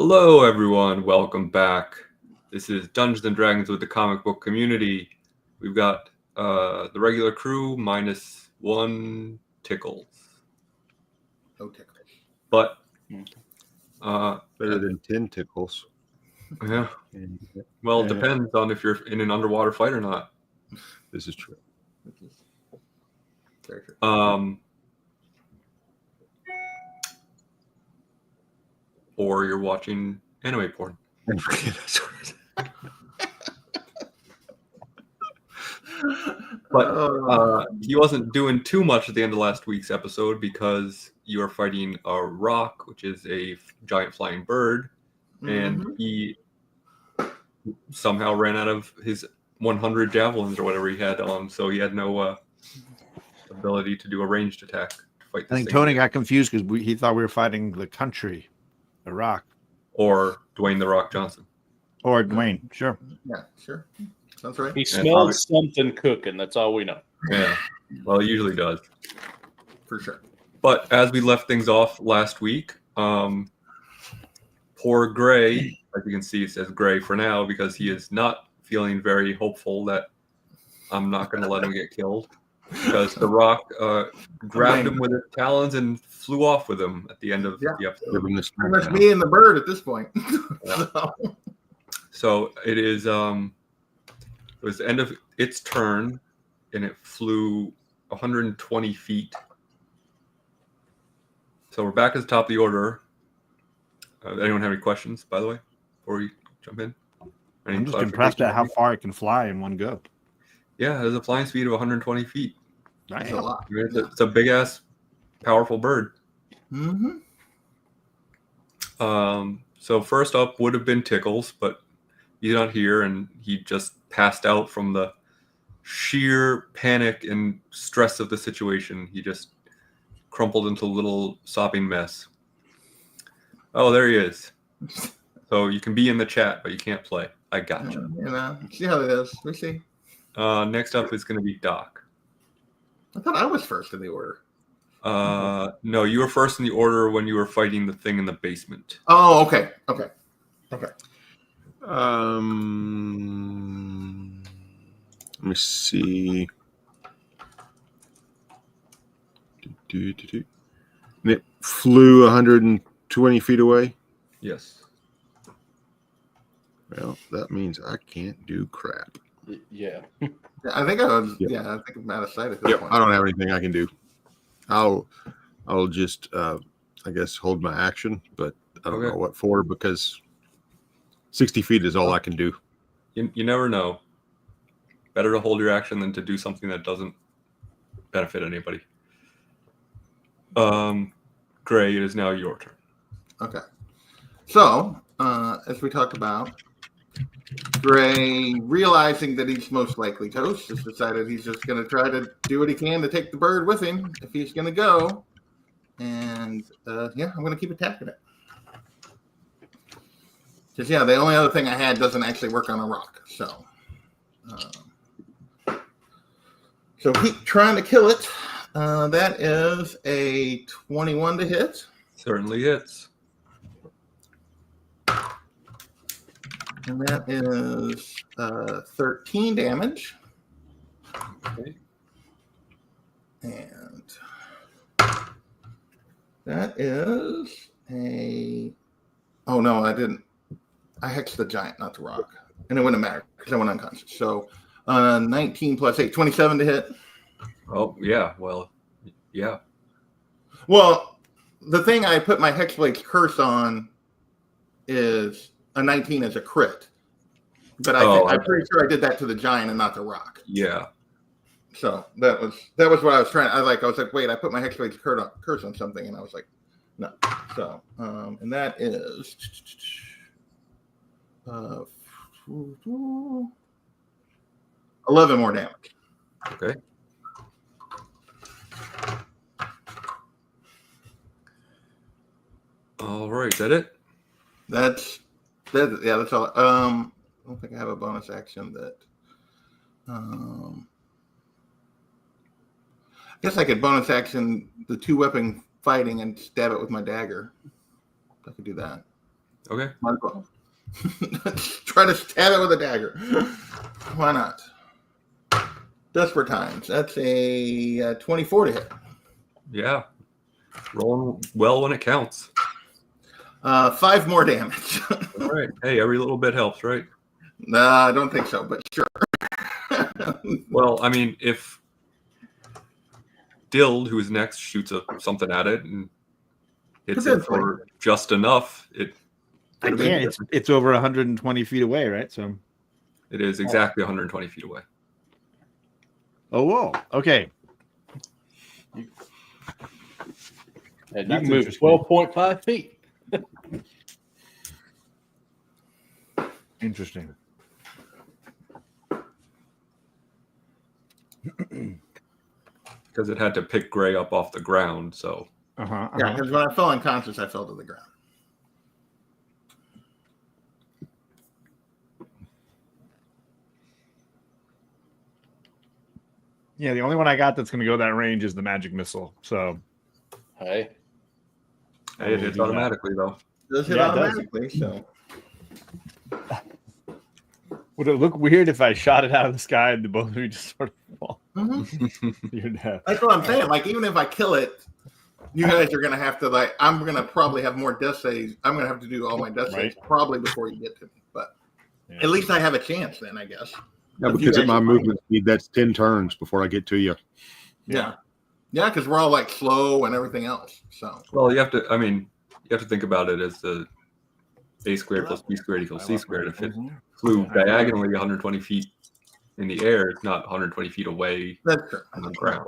Hello, everyone. Welcome back. This is Dungeons and Dragons with the comic book community. We've got the regular crew minus one Tickles. No tickles. But better than 10 tickles. Yeah. Well, it depends on if you're in an underwater fight or not. This is true. Very true. Or you're watching anime porn. But he wasn't doing too much at the end of last week's episode because you are fighting a rock, which is a giant flying bird, and he somehow ran out of his 100 javelins or whatever he had on, so he had no ability to do a ranged attack to fight this I think thing. Tony got confused because he thought we were fighting the country, the Rock. Or Dwayne "The Rock" Johnson. Or Dwayne, sure. Yeah, sure. Sounds right. He smelled something cooking. That's all we know. Yeah, well, he usually does. For sure. But as we left things off last week, poor Gray, as you can see, it says Gray for now because he is not feeling very hopeful that I'm not going to let him get killed. Because the Rock grabbed him with his talons and flew off with him at the end of the episode. Pretty much me and the bird at this point. So it is. It was the end of its turn, and it flew 120 feet. So we're back at the top of the order. Anyone have any questions, by the way, before we jump in? I'm just impressed at how far it can fly in one go. Yeah, it has a flying speed of 120 feet. That's a lot. It's a big-ass, powerful bird. So first up would have been Tickles, but he's not here, and he just passed out from the sheer panic and stress of the situation. He just crumpled into a little sobbing mess. Oh, there he is. So you can be in the chat, but you can't play. I got you. See how it is. We see. Next up is going to be Doc. I thought I was first in the order. No, you were first in the order when you were fighting the thing in the basement. Oh, okay. Let me see. And it flew 120 feet away? Yes. Well, that means I can't do crap. Yeah. I think I was. Yeah, I think I'm out of sight at this point. I don't have anything I can do. I'll just, I guess, hold my action, but I don't know what for because 60 feet is all I can do. You never know. Better to hold your action than to do something that doesn't benefit anybody. Gray, it is now your turn. Okay. So, as we talked about, Gray, realizing that he's most likely toast, has decided he's just going to try to do what he can to take the bird with him if he's going to go. And, I'm going to keep attacking it. Because, the only other thing I had doesn't actually work on a rock. So trying to kill it. That is a 21 to hit. Certainly hits. And that is 13 damage. Okay. And that is a... Oh, no, I didn't. I hexed the giant, not the rock. And it wouldn't matter because I went unconscious. So 19 plus 8, 27 to hit. Oh, yeah. Well, yeah. Well, the thing I put my Hexblade's curse on is... a 19 as a crit, but I'm pretty sure I did that to the giant and not the rock. Yeah. So that was what I was trying. I was like, wait, I put my Hexblade's curse on something, and I was like, no. So and that is 11 more damage. Okay. All right. Is that it? That's all. I don't think I have a bonus action that. I guess I could bonus action the 2-weapon fighting and stab it with my dagger. I could do that. Okay. Might as well. Try to stab it with a dagger. Why not? Desperate times. That's a 24 to hit. Yeah. Rolling well when it counts. 5 more damage. All right. Hey, every little bit helps, right? Nah, I don't think so, but sure. Well, I mean, if Dild, who's next, shoots something at it and hits it for just enough, it I could have been. can't. It's over 120 feet away, right? So It is exactly 120 feet away. Oh, whoa. Okay. And That's you can move interesting. 12.5 feet. Interesting. Because it had to pick Gray up off the ground, so. Uh-huh. Yeah, because when I fell unconscious, I fell to the ground. Yeah, the only one I got that's going to go that range is the magic missile. So, Hey. Hey, it hits do that. automatically, though. It does hit Yeah, it does. automatically, so. would it look weird if I shot it out of the sky and the both of you just sort of fall to your death? That's what I'm saying. Like, even if I kill it, you guys are going to have to, like, I'm going to probably have more death saves. I'm going to have to do all my death saves probably before you get to me. But at least I have a chance then, I guess. Yeah, because at my movement speed, that's 10 turns before I get to you. Yeah. Yeah, because we're all, like, slow and everything else. So. Well, you have to think about it as the a squared plus b squared equals c squared. If it flew diagonally 120 feet in the air, it's not 120 feet away That's true. on the ground.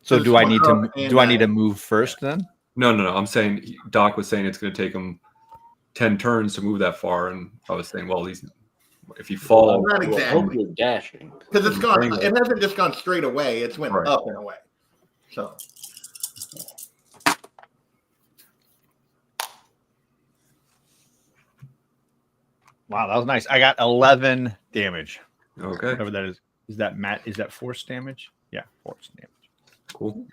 So do I need to move first then? No. I'm saying Doc was saying it's going to take him 10 turns to move that far, and I was saying, well, if you fall, Not exactly. You're dashing. Because it's gone. It hasn't just gone straight away. It's went up and away. So. Wow, that was nice. I got 11 damage. Okay, Whatever that is. Is that force damage? Yeah, force damage. Cool.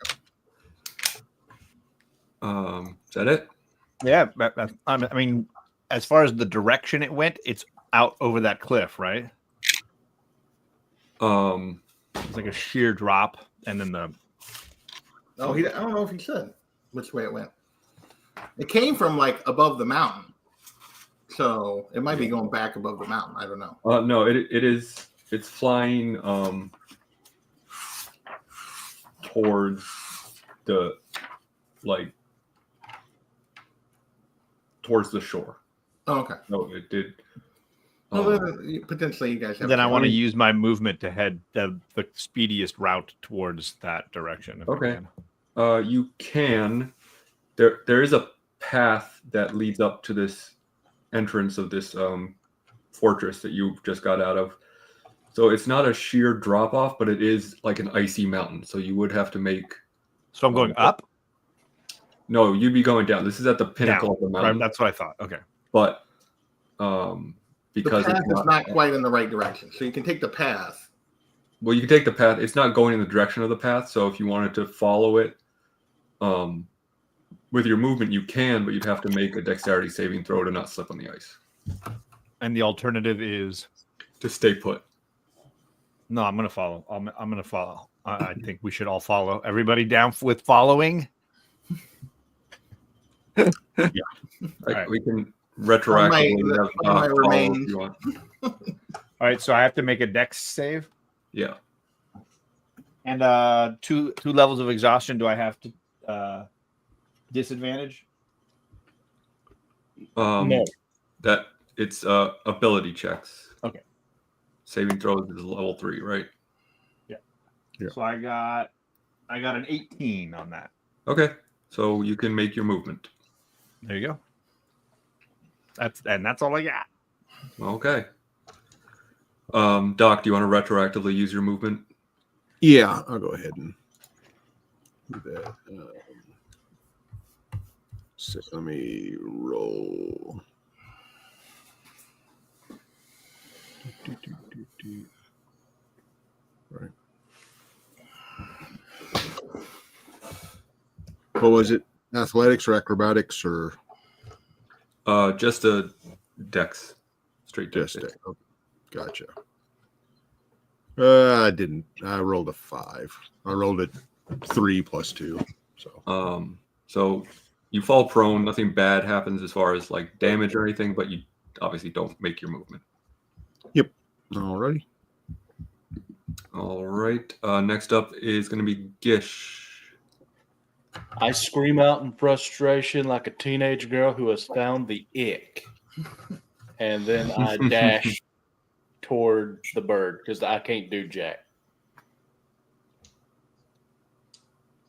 Is that it? Yeah, I mean, as far as the direction it went, it's out over that cliff, right? It's like a sheer drop, and then the. Oh, I don't know if he said which way it went. It came from like above the mountain, so it might be going back above the mountain. I don't know. No, it is. It's flying towards the towards the shore. Oh, okay. No, it did. Well, then, potentially you guys have. Then I want to use my movement to head the speediest route towards that direction. Okay. You can. There is a path that leads up to this entrance of this fortress that you just got out of. So it's not a sheer drop off, but it is like an icy mountain. So you would have to make. So I'm going up? No, you'd be going down. This is at the pinnacle of the mountain. Right, that's what I thought. Okay. But because the path is not quite in the right direction, so you can take the path. Well, you can take the path. It's not going in the direction of the path. So if you wanted to follow it, with your movement, you can, but you'd have to make a dexterity saving throw to not slip on the ice. And the alternative is to stay put. No, I'm going to follow. I'm going to follow. I think we should all follow. Everybody down with following? Yeah. Right. We can retroactively my remains. If you want. All right, so I have to make a dex save? Yeah. And two levels of exhaustion. Do I have to disadvantage? No. That it's ability checks. Okay. Saving throws is level 3, right? Yeah. So I got an 18 on that. Okay. So you can make your movement. There you go. That's all I got. Okay. Doc, do you want to retroactively use your movement? Yeah, I'll go ahead and do that. So let me roll. Right. What was it? Athletics or acrobatics or? Just a dex. Straight dex. Just oh, gotcha. I didn't. I rolled a 5. I rolled it 3 plus 2. So you fall prone. Nothing bad happens as far as like damage or anything, but you obviously don't make your movement. Yep. Alrighty. All right. Next up is going to be Gish. I scream out in frustration like a teenage girl who has found the ick. And then I dash toward the bird because I can't do jack.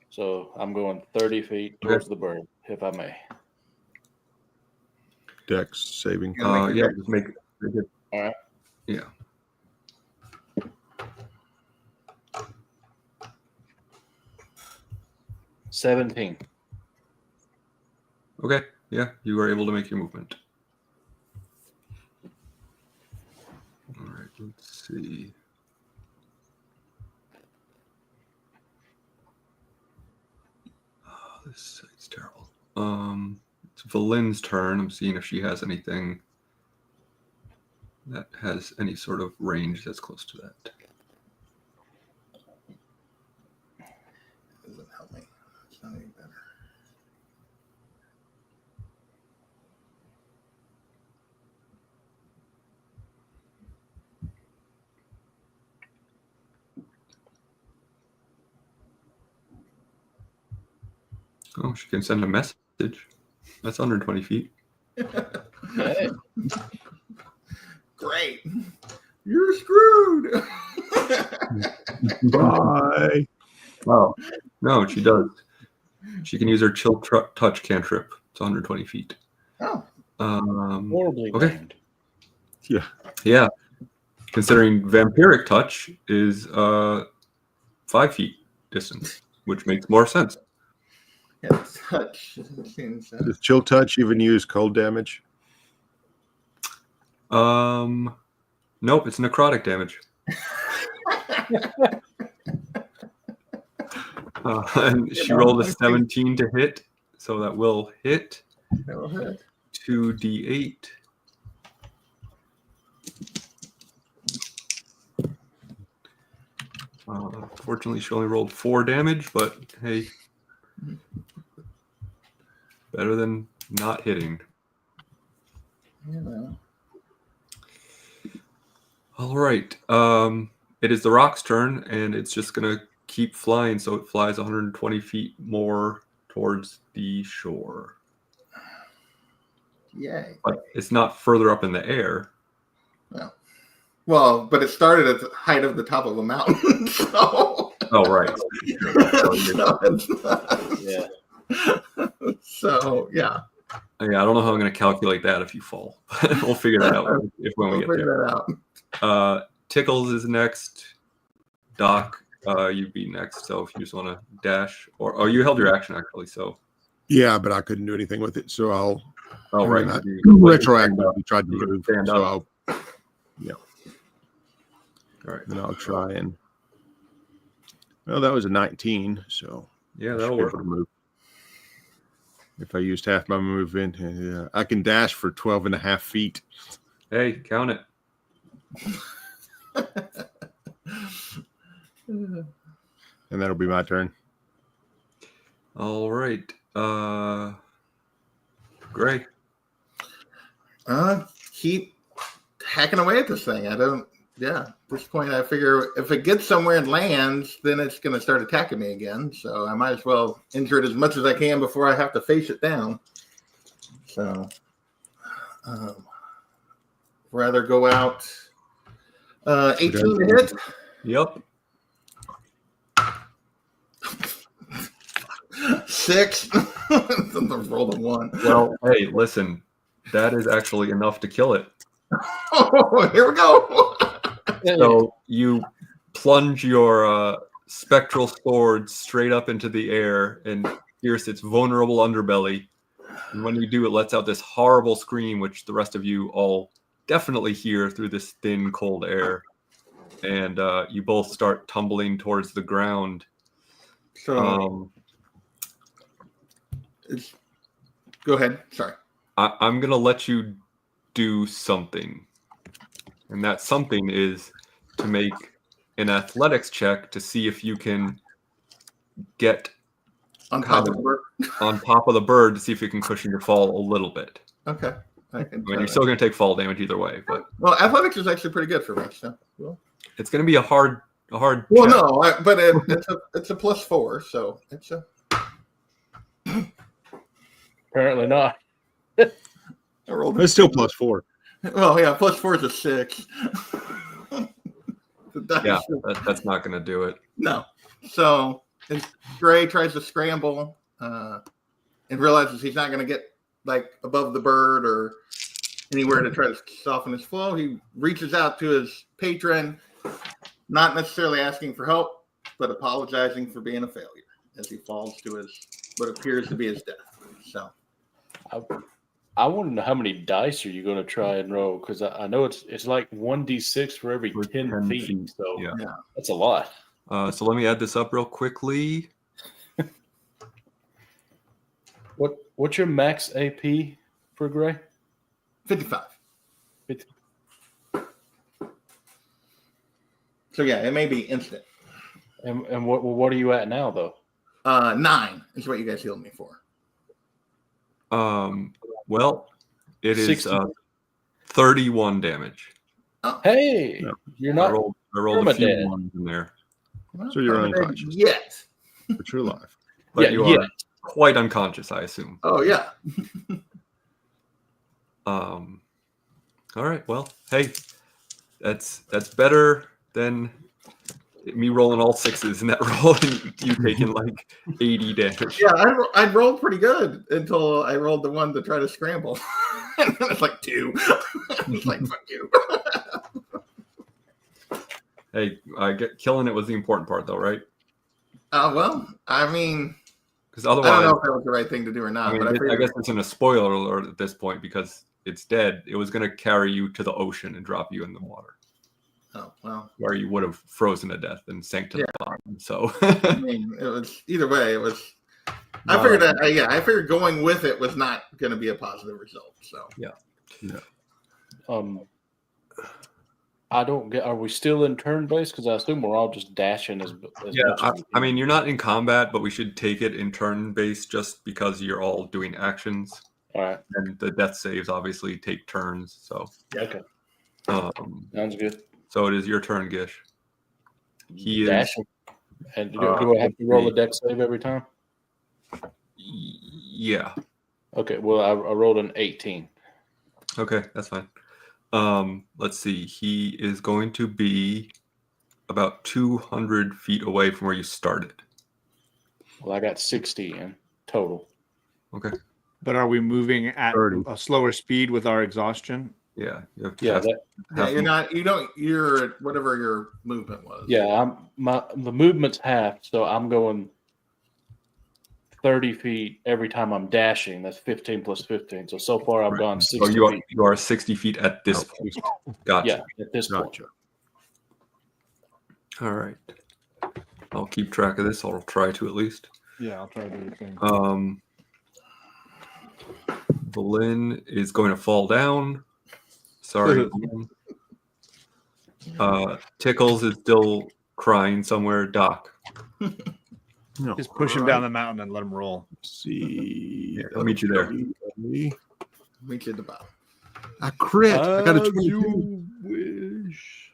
So I'm going 30 feet towards the bird, if I may. Dex saving. Yeah, just make it. All right. Yeah. $17. Okay. Yeah, you are able to make your movement. All right. Let's see. Oh, this site's terrible. It's Valin's turn. I'm seeing if she has anything that has any sort of range that's close to that. Doesn't help me. It's not any better. Oh, she can send a message. That's 120 feet. Hey. Great. You're screwed. Bye. Wow. No, she does. She can use her chill touch cantrip. It's 120 feet. Oh. Horribly Okay. named. Yeah. Yeah. Considering vampiric touch is 5 feet distance, which makes more sense. Yeah, touch. Seems, Does chill touch even use cold damage? Nope, it's necrotic damage. And she rolled a 17 to hit, so that will hit. That'll hit. 2d8. Fortunately, she only rolled 4 damage, but hey, better than not hitting. Yeah, well. All right. It is the rock's turn, and it's just going to keep flying, so it flies 120 feet more towards the shore. Yay. But it's not further up in the air. Well, but it started at the height of the top of a mountain, so. Oh, right. So it's not- Yeah. So, yeah. Yeah, I don't know how I'm going to calculate that if you fall. We'll figure that out when we We'll get there. figure that out. Tickles is next. Doc, you'd be next. So if you just want to dash, or you held your action actually. So Yeah, but I couldn't do anything with it, so I'll right, I you- retroactively tried to You can move. stand So up. All right. then I'll try and. Well, that was a 19, so Yeah, I that'll should be work. able to move. If I used half my movement, I can dash for 12 and a half feet. Hey, count it. And that'll be my turn. All right. Gray. Keep hacking away at this thing. At this point, I figure if it gets somewhere and lands, then it's going to start attacking me again. So I might as well injure it as much as I can before I have to face it down. So, rather go out 18 to hit. Yep. 6. Roll the 1. Well, hey, listen. That is actually enough to kill it. Oh, here we go. So you plunge your spectral sword straight up into the air and pierce its vulnerable underbelly. And when you do, it lets out this horrible scream, which the rest of you all definitely hear through this thin, cold air. And you both start tumbling towards the ground. So, go ahead. Sorry. I'm gonna let you do something, and that something is to make an athletics check to see if you can get On kind top of the bird. on top of the bird to see if you can cushion your fall a little bit. Okay. I can I mean, try you're that. still going to take fall damage either way, but Well, athletics is actually pretty good for me. So. Well, it's going to be a hard check. no, but it's a +4, so it's a. Apparently not. I rolled It's still +4. Well, yeah, +4 is a 6. The dice- Yeah, that's not going to do it. No. So as Gray tries to scramble and realizes he's not going to get like above the bird or anywhere to try to soften his flow, he reaches out to his patron, not necessarily asking for help, but apologizing for being a failure as he falls to his what appears to be his death. So I want to know how many dice are you going to try and roll? Because I know it's like 1d6 for every For 10 10 feet. feet, So yeah. that's a lot. So let me add this up real quickly. What's your max AP for Gray? 55. 50. So yeah, it may be instant. And what are you at now though? 9 is what you guys healed me for. Well, it is 60. 31 damage. Oh, Hey, No. you're I not. rolled a few permadead. ones in there, well, So you're I'm dead unconscious. yet. But you're alive. but Yeah, you yeah. are quite unconscious, I assume. Oh yeah. All right. Well, hey, that's better than me rolling all 6s in that roll and you taking like 80 damage. Yeah, I rolled pretty good until I rolled the one to try to scramble. And then it's like 2. It's like, fuck you. Hey, killing it was the important part, though, right? Well, I mean, Because I don't otherwise, know if that was the right thing to do or not. I mean, but I guess it's in a spoiler alert at this point because it's dead. It was going to carry you to the ocean and drop you in the water, Oh, well. where you would have frozen to death and sank to the bottom. So, I mean, it was either way. It was. I figured that. I figured going with it was not going to be a positive result. So I don't get. Are we still in turn based? Because I assume we're all just dashing as yeah, much as we I can. mean, you're not in combat, but we should take it in turn based just because you're all doing actions. All right. And the death saves obviously take turns. So, Okay. Sounds good. So it is your turn, Gish. He is. Dashing. And do I have to roll a deck save every time? Yeah. Okay. Well, I rolled an 18. Okay, that's fine. Let's see. He is going to be about 200 feet away from where you started. Well, I got 60 in total. Okay. But are we moving at 30. a slower speed with our exhaustion? Yeah. You have Yeah. you're not. You don't. You're at whatever your movement was. Yeah. The movement's half, so I'm going 30 feet every time I'm dashing. That's 15 plus 15. So far I've gone 60 So feet. you are 60 feet at this point. Gotcha. Yeah, at this point. Gotcha. All right. I'll keep track of this. I'll try to at least. Yeah, I'll try to do the same. Berlin is going to fall down. Sorry. Tickles is still crying somewhere. Doc. No. Just push him down the mountain and let him roll. Let's see. Yeah, I'll meet you there. Meet you at the bottom. I crit. I got a As 22. you wish.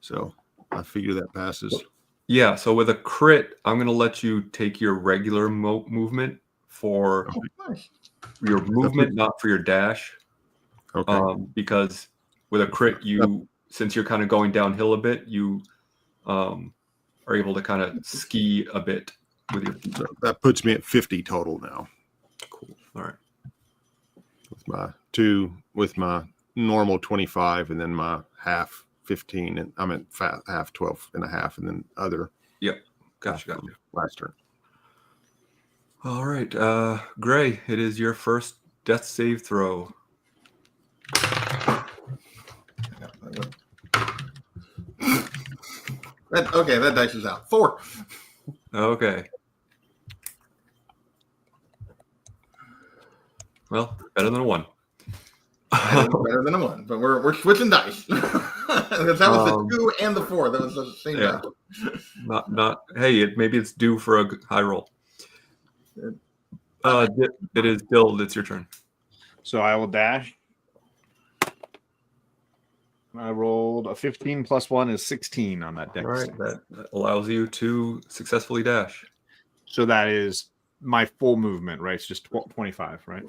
So I figure that passes. Yeah, so with a crit, I'm going to let you take your regular movement for Nice. your movement, not for your dash. Okay. Because with a crit, since you're kind of going downhill a bit, you are able to kind of ski a bit with your feet. So that puts me at 50 total now. Cool. All right. With my normal 25 and then my half 15 and I'm at half 12 and a half and then other. Yep. Gotcha. Last turn. All right. Gray, it is your first death save throw. That dice is out. 4. Okay. Well, better than a 1. Better than a 1, but we're switching dice. That was the 2 and the 4. That was the same Yeah. dice. Not. Hey, maybe it's due for a high roll. It is Dill. It's your turn. So I will dash. I rolled a 15 plus 1 is 16 on that dex. All right, that allows you to successfully dash. So that is my full movement, right? It's just 25, right?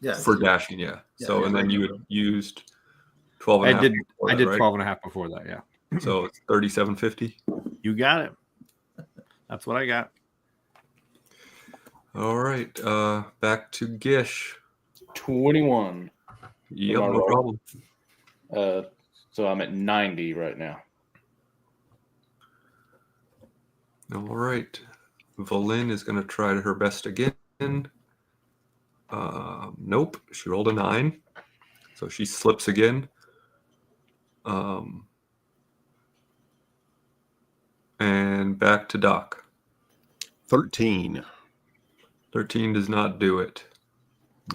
Yeah. For dashing, yeah. So, and then you had used 12 I and a half did before I that, did right? 12 and a half before that, yeah. So it's 37.50. You got it. That's what I got. All right, back to Gish. 21. Yep, Am I no wrong? problem. So I'm at 90 right now. All right, Valin is going to try her best again. Nope, she rolled a 9, so she slips again. And back to Doc. 13. 13 does not do it.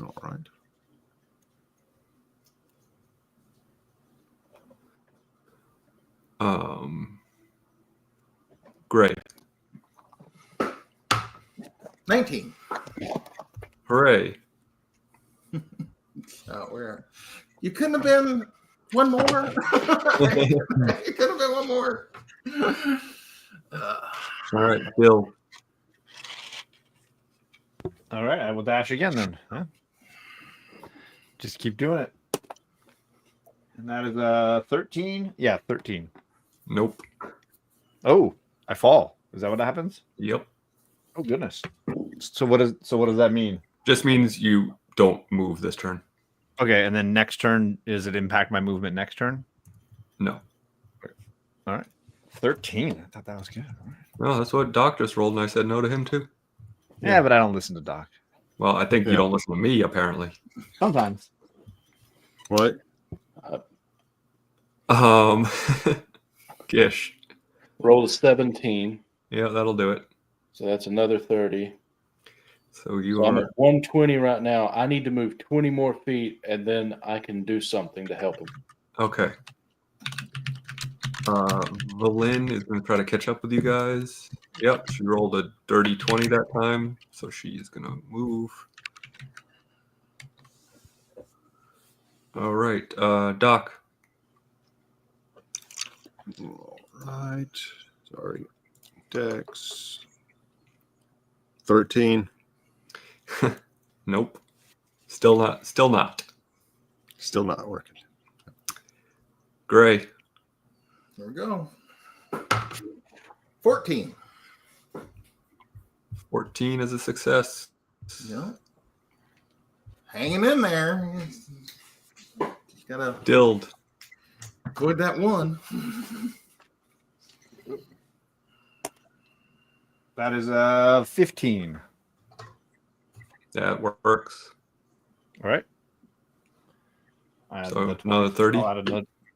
All right. Gray. 19. Hooray. Where? You couldn't have been one more. It could have been one more. All right, Bill. All right, I will dash again then. Huh? Just keep doing it. And that is 13. Yeah, 13. Nope. Oh, I fall. Is that what happens? Yep. Oh goodness. So what does that mean? Just means you don't move this turn. Okay, and then next turn, does it impact my movement next turn? No. All right. 13. I thought that was good. All right. No, that's what Doc just rolled, and I said no to him too. Yeah, but I don't listen to Doc. Well, I think you don't listen to me, apparently. Sometimes. What? Gish. Roll a 17. Yeah, that'll do it. So that's another 30. So you So I'm are at 120 right now. I need to move 20 more feet, and then I can do something to help him. okay. Valin is going to try to catch up with you guys. Yep, she rolled a dirty 20 that time, so she's going to move. All right, Doc. All right. Sorry. Dex. 13. Nope. Still not. Still not working. Gray. There we go. 14. 14 is a success. Yeah. Hanging in there. Just gotta Dilled. avoid that 1. That is 15. That works. All right. So another 30.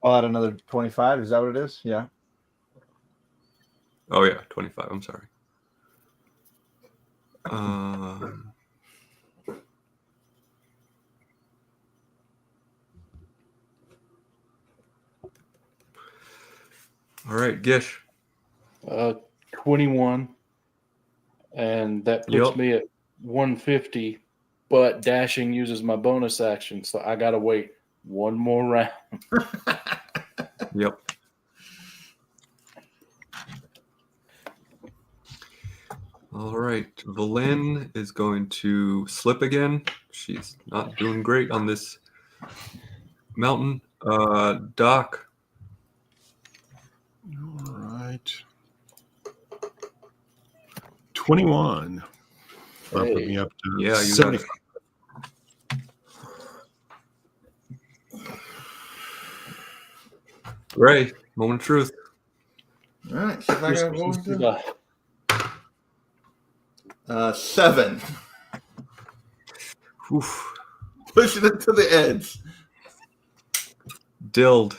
I'll add another 25. Is that what it is? Yeah. Oh, yeah, 25. I'm sorry. All right, Gish. 21. And that puts me at 150. But dashing uses my bonus action, so I got to wait one more round. Yep. All right. Valin is going to slip again. She's not doing great on this mountain. Doc. All right. 21. That'll put me up to Yeah, you got 75. it. Ray, moment of truth. All right. See if I got what was it? 7. Oof. Pushing it to the edge. Dilled.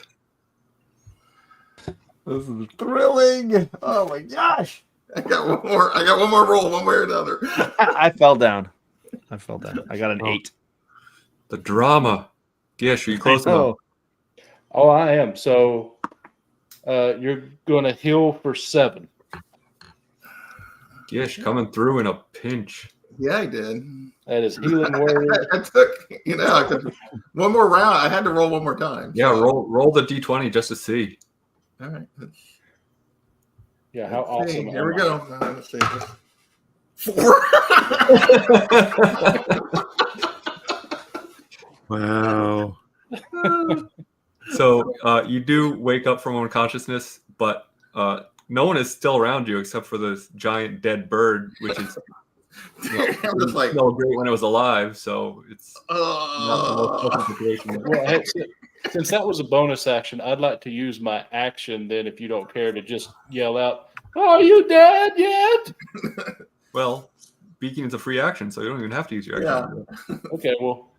This is thrilling. Oh my gosh. I got one more roll, one way or another. I fell down. I got an 8. The drama. Gish, are you close enough? Oh, I am. So you're going to heal for 7. Gish coming through in a pinch. Yeah, I did. That is healing word. I took, one more round. I had to roll one more time. Yeah, so. roll the d20 just to see. All right. Yeah, how Let's see. awesome. Here we am go. Let's see. 4. Wow. So you do wake up from unconsciousness, but no one is still around you except for this giant dead bird, which is I'm just like, no great when it was alive. So it's not the most pleasant situation. Well, hey, since that was a bonus action, I'd like to use my action then, if you don't care, to just yell out, "Are you dead yet?" Well, speaking is a free action, so you don't even have to use your action. Yeah. Okay, well,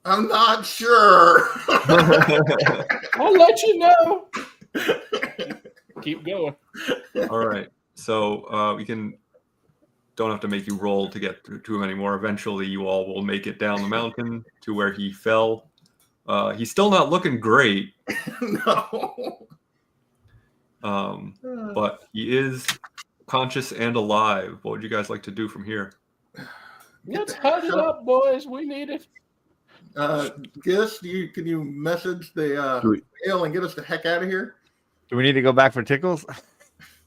I'm not sure. I'll let you know. Keep going. All right. So we don't have to make you roll to get to him anymore. Eventually, you all will make it down the mountain to where he fell. He's still not looking great. No. But he is conscious and alive. What would you guys like to do from here? Let's hut it up, boys. We need it. Gish, can you message the mail and get us the heck out of here? Do we need to go back for Tickles?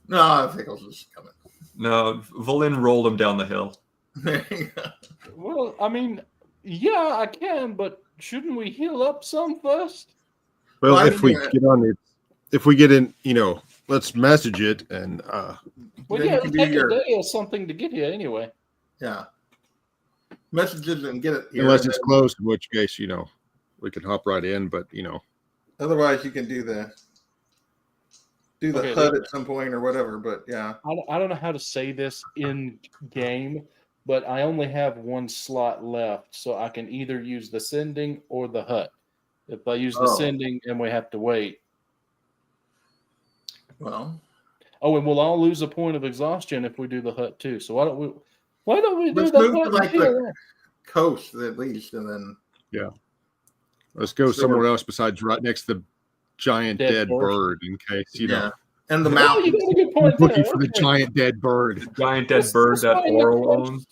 No, Tickles is coming. No, Valin rolled him down the hill. There you go. Well, I mean, yeah, I can, but shouldn't we heal up some first? Well, Well, if we get on it, if we get in, let's message it and Well, Then yeah, you it'll can do take your- a day or something to get here anyway. Yeah. Messages and get it here. unless and it's then- closed, in which case, we can hop right in. But Otherwise, you can do the Okay, HUD at some point or whatever. But yeah. I don't know how to say this in game, but I only have one slot left, so I can either use the sending or the hut. If I use the Oh. sending and we have to wait. Well, Oh, and we'll all lose a point of exhaustion if we do the hut too. So why don't we do let's the move to hut? like and heal the up? coast at least, and then let's go So somewhere we're- else besides right next to the giant Dead dead bird. bird, in case yeah, and the Oh, you mountains. got a good point looking there. for the Okay. giant dead bird. Giant dead Let's- bird let's that find the Oral coast. owns.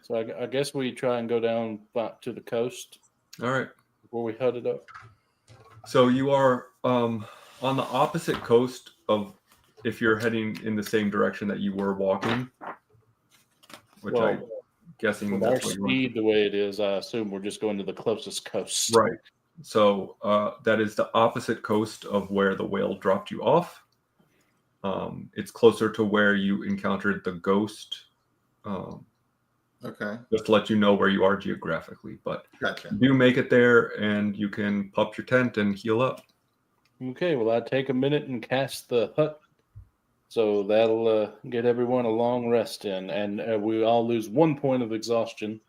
So I guess we try and go down back to the coast All right. before we hut it up. So you are on the opposite coast of, if you're heading in the same direction that you were walking, which Well, I'm guessing With our that's what you want. speed the way it is, I assume we're just going to the closest coast. Right. So that is the opposite coast of where the whale dropped you off. It's closer to where you encountered the ghost. Okay, Just to let you know where you are geographically. But gotcha. you do make it there, and you can pup your tent and heal up. Okay, well, I'd take a minute and cast the hut. So that'll get everyone a long rest in. And we all lose 1 point of exhaustion.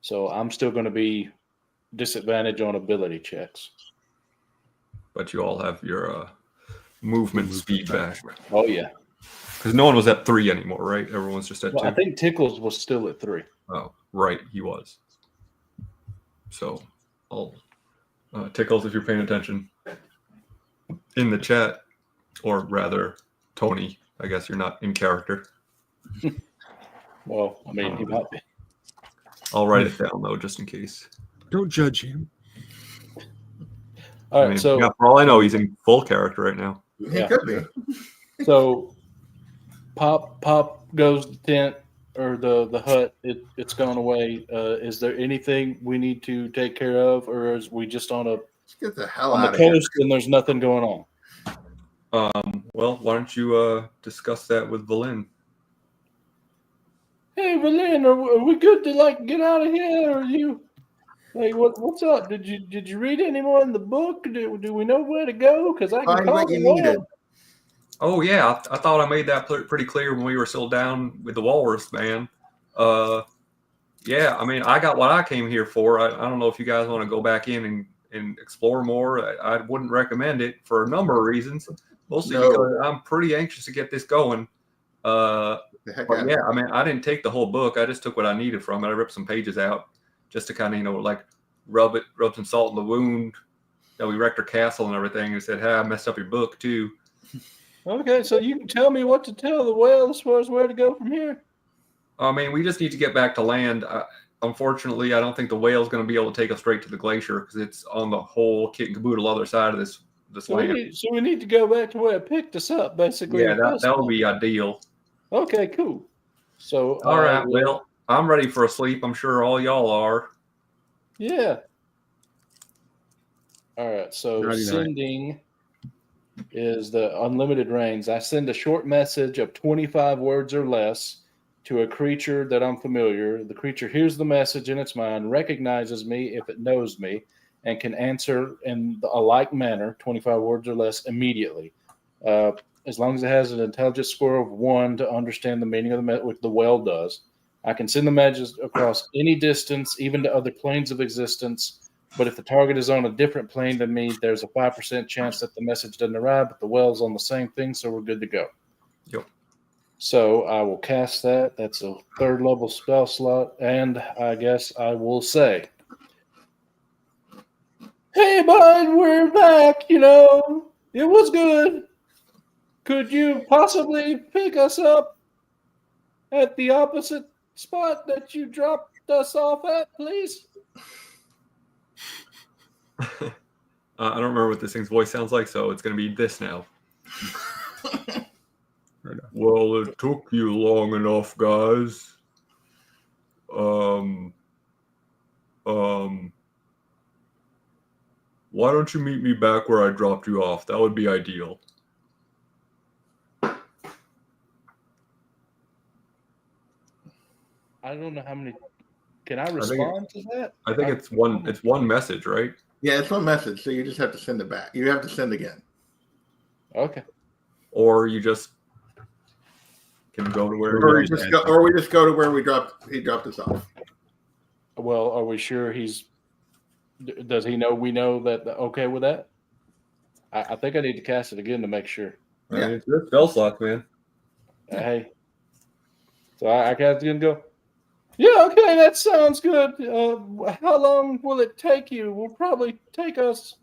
So I'm still going to be disadvantaged on ability checks. But you all have your movement speed back. Oh, yeah. Because no one was at 3 anymore, right? Everyone's just at Well, 2. I think Tickles was still at 3. Oh, right, he was. So, I'll Tickles, if you're paying attention, in the chat, or rather, Tony. I guess you're not in character. Well, I mean, he might be. I'll write it down though, just in case. Don't judge him. All I right, mean, so yeah, for all I know, he's in full character right now. He Yeah. could be. So Pop goes the tent or the hut. It's gone away. Is there anything we need to take care of, or is we just on Let's get the hell the out of here. coast and there's nothing going on? Well, why don't you discuss that with Valin? Hey, Valin, are we good to get out of here? Or are you what's up? Did you read any more in the book? Do we know where to go? Because I can Find call what you the needed. whale. Oh yeah, I thought I made that pretty clear when we were still down with the walrus man. Yeah, I mean, I got what I came here for. I don't know if you guys want to go back in and explore more. I wouldn't recommend it for a number of reasons. Mostly No. because I'm pretty anxious to get this going. Okay. the heck But out yeah, of it. I mean, I didn't take the whole book. I just took what I needed from it. I ripped some pages out just to kind of, like rub some salt in the wound. We wrecked her castle and everything. And said, "Hey, I messed up your book too." Okay, so you can tell me what to tell the whale as far as where to go from here. I mean, we just need to get back to land. Unfortunately, I don't think the whale's going to be able to take us straight to the glacier because it's on the whole kit and caboodle other side of this So land. we need to go back to where it picked us up, basically. Yeah, that would be ideal. Okay, cool. So All right, well, I'm ready for a sleep. I'm sure all y'all are. yeah. All right, so 99. sending is the unlimited range. I send a short message of 25 words or less to a creature that I'm familiar. The creature hears the message in its mind, recognizes me if it knows me, and can answer in a like manner, 25 words or less, immediately. As long as it has an intelligence score of 1 to understand the meaning of the message, which the whale does. I can send the message across any distance, even to other planes of existence. But if the target is on a different plane than me, there's a 5% chance that the message doesn't arrive, but the whale's on the same thing, so we're good to go. Yep. So I will cast that. That's a 3rd level spell slot, and I guess I will say, "Hey, bud, we're back. It was good. Could you possibly pick us up at the opposite spot that you dropped us off at, please?" I don't remember what this thing's voice sounds like, so it's going to be this now. Well, it took you long enough, guys. Why don't you meet me back where I dropped you off? That would be ideal. I don't know how many. Can I respond to that? I think it's one message, right? Yeah, it's one message, so you just have to send it back. You have to send again. Okay. Or you just can go to where Or we just go to where he dropped us off. Well, are we sure does he know we know that okay with that? I think I need to cast it again to make sure. Yeah, it's your spell slots, man. Hey. So I cast it again and go, yeah, okay, that sounds good. How long will it take you? Will probably take us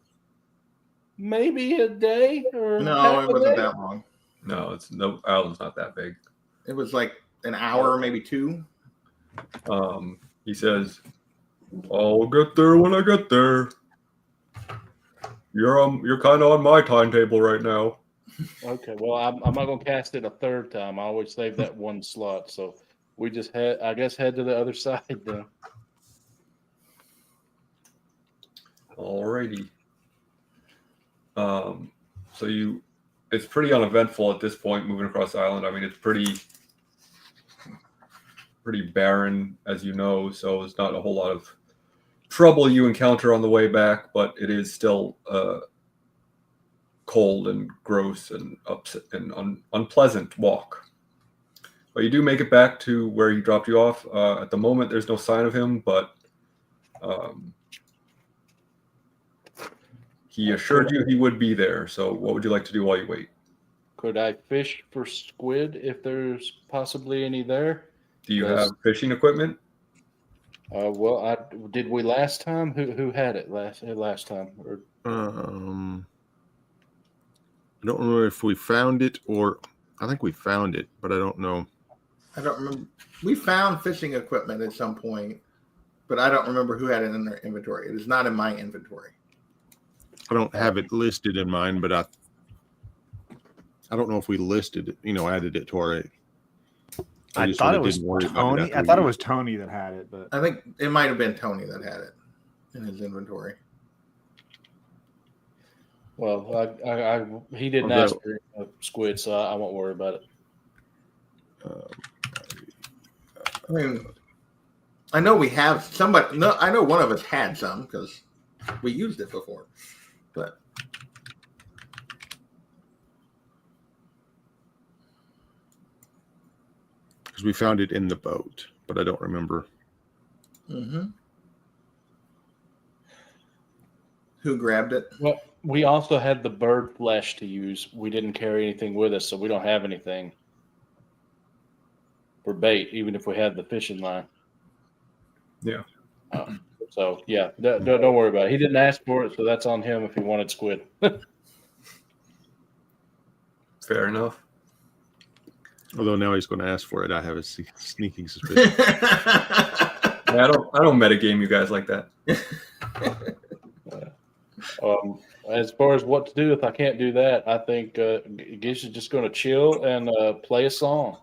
maybe a day or No, it wasn't that long. No, island's not that big. It was like an hour, maybe 2. He says, "I'll get there when I get there. You're kind of on my timetable right now." Okay, well, I'm not gonna cast it a 3rd time. I always save that one slot, so we just head to the other side then. Alrighty. It's pretty uneventful at this point moving across the island. I mean, it's pretty barren, as you know, so it's not a whole lot of trouble you encounter on the way back, but it is still cold and gross and upset and unpleasant walk. But you do make it back to where he dropped you off. At the moment, there's no sign of him, but he assured you he would be there. So what would you like to do while you wait? Could I fish for squid if there's possibly any there? Do you have fishing equipment? Well, did we last time? Who had it last time? Or I don't remember if we found it or I think we found it, but I don't know. I don't remember. We found fishing equipment at some point, but I don't remember who had it in their inventory. It is not in my inventory. I don't have it listed in mine, but I don't know if we listed it, added it to our. I thought it was Tony. I thought it was Tony that had it, but I think it might have been Tony that had it in his inventory. Well, he didn't ask for squid, so I won't worry about it. I mean, I know we have somebody. No, I know one of us had some because we used it before, but. Because we found it in the boat, but I don't remember. Mm-hmm. Who grabbed it? Well, we also had the bird flesh to use. We didn't carry anything with us, so we don't have anything. for bait, even if we had the fishing line. Yeah. So yeah, don't worry about it. He didn't ask for it, so that's on him if he wanted squid. Fair enough. Although now he's going to ask for it, I have a sneaking suspicion. I don't metagame you guys like that. As far as what to do if I can't do that, I think Gish is just going to chill and play a song.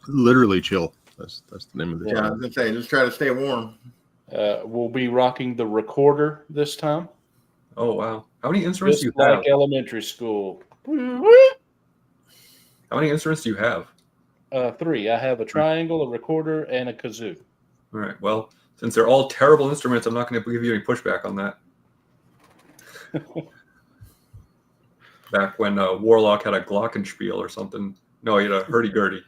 Literally chill. That's the name of the Yeah, I channel. was gonna say, just try to stay warm. We'll be rocking the recorder this time, Oh wow. How many instruments just do you have? like elementary school. How many instruments do you have? 3. I have a triangle, a recorder, and a kazoo. All right. Well, since they're all terrible instruments, I'm not going to give you any pushback on that. Back when Warlock had a glockenspiel or something. No, he had a hurdy-gurdy.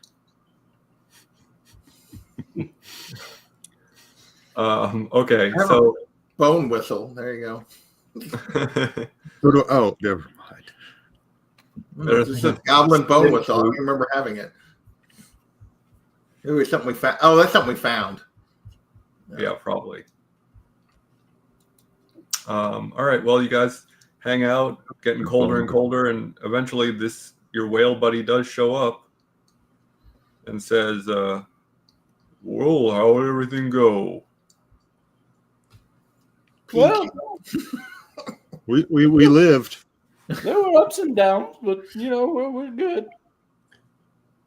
Okay, so Bone whistle. There you go. Oh, never mind. There's- This is a goblin bone whistle. I don't remember having it. Maybe it's something we found. Oh, that's something we found. yeah, probably. All right. Well, you guys hang out, getting colder and colder, and eventually your whale buddy does show up and says, "Well, how did everything go?" Well, We lived. there were ups and downs, but we're good.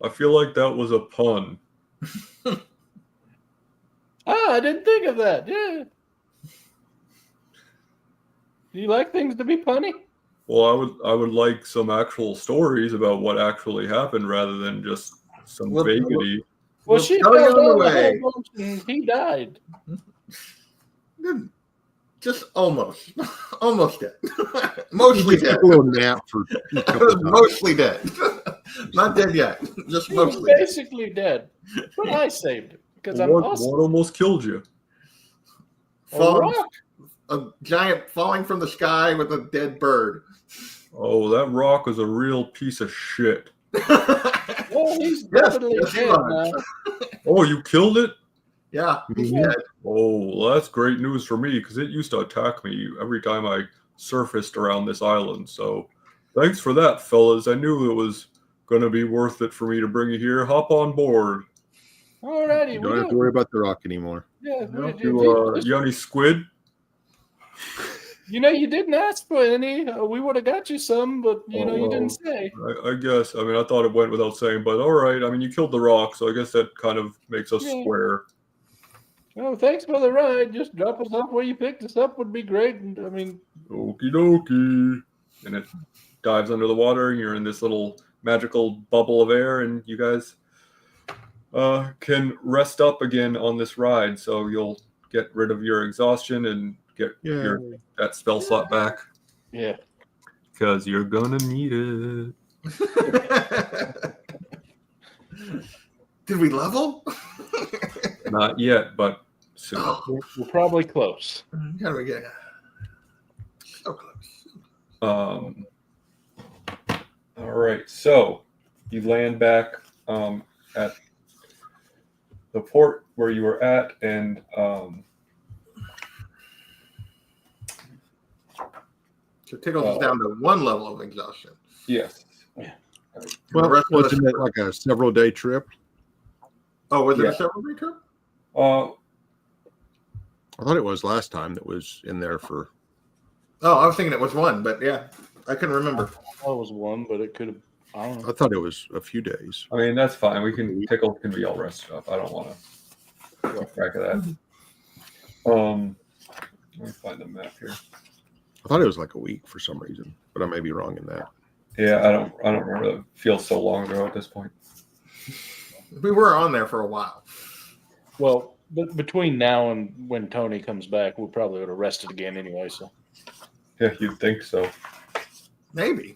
I feel like that was a pun. I didn't think of that. Yeah. Do you like things to be punny? Well, I would like some actual stories about what actually happened rather than just some Well, vaguity. Well, We'll she tell fell you on the down the way. whole bunch and he died. Just almost. Almost dead. Mostly dead. Took a little nap for a couple of times. Mostly dead. Not dead yet. Just He was mostly dead. basically dead. But I saved him because I'm What awesome. almost killed you? A Fall- rock. a giant falling from the sky with a dead bird. Oh, that rock was a real piece of shit. Well, he's Yes, definitely yes, he dead was. now. Oh, you killed it? Yeah, he's Mhm. dead. Oh, well, that's great news for me because it used to attack me every time I surfaced around this island. So thanks for that, fellas. I knew it was going to be worth it for me to bring you here. Hop on board. Alrighty, You we don't have to do. worry about the rock anymore. Yeah, No, You got any squid? you didn't ask for any. We would have got you some, but you Oh, didn't well. say. I guess. I mean, I thought it went without saying, but all right. I mean, you killed the rock, so I guess that kind of makes us Yeah. square. Oh, thanks for the ride. Just drop us off where you picked us up would be great. And I mean, Okie dokie. And it dives under the water, and you're in this little magical bubble of air, and you guys can rest up again on this ride. So you'll get rid of your exhaustion and get Yeah. that spell slot back yeah. because you're gonna need it. Did we level? Not yet, but soon. We're probably close. How do we get? So close. All right, so you land back at the port where you were at, and So Tickles is down to one level of exhaustion. yes, The Well, rest of us- wasn't it like a several day trip? Oh, was it Yeah. a several day trip? uh, I thought it was last time that was in there for. Oh, I was thinking it was one, but yeah, I couldn't remember. I was one, but it could have. I don't know. I thought it was a few days. I mean that's fine. Tickle can be all rested up. I don't want to keep track of that. Let me find the map here. I thought it was like a week for some reason, but I may be wrong in that. Yeah, I don't remember. It feels so long ago at this point. We were on there for a while. Well, between now and when Tony comes back, we probably would have rested again anyway. So. Yeah, you'd think so. Maybe.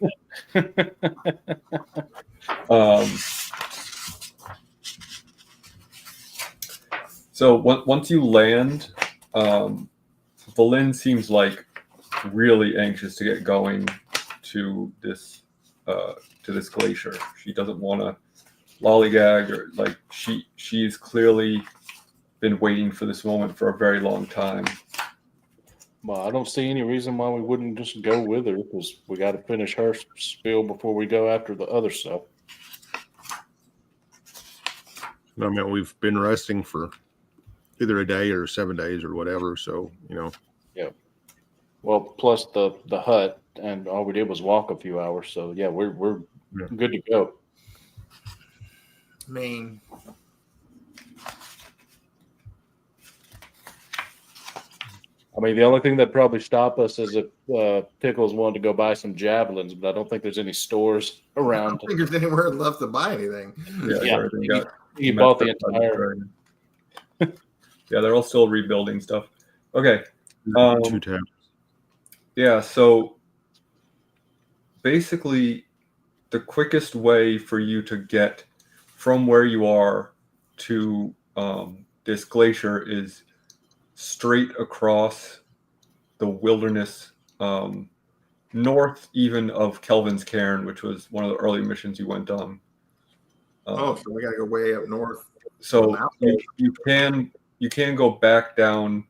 So once you land, Valin seems like really anxious to get going to this glacier. She doesn't want to lollygag, or like she's clearly been waiting for this moment for a very long time. Well, I don't see any reason why we wouldn't just go with her, because we got to finish her spiel before we go after the other stuff. I mean, we've been resting for either a day or 7 days or whatever. So, Yeah. Well, plus the hut, and all we did was walk a few hours. So yeah, we're good to go. I mean, the only thing that probably stop us is if Pickles wanted to go buy some javelins, but I don't think there's any stores I around. don't think there's anywhere left to buy anything. Yeah, everything got he bought the messed up by entire. Yeah, they're all still rebuilding stuff. Okay. 2 tabs. Yeah, so basically the quickest way for you to get from where you are to this glacier is straight across the wilderness, north even of Kelvin's Cairn, which was one of the early missions you went on. So we got to go way up north. So you can go back down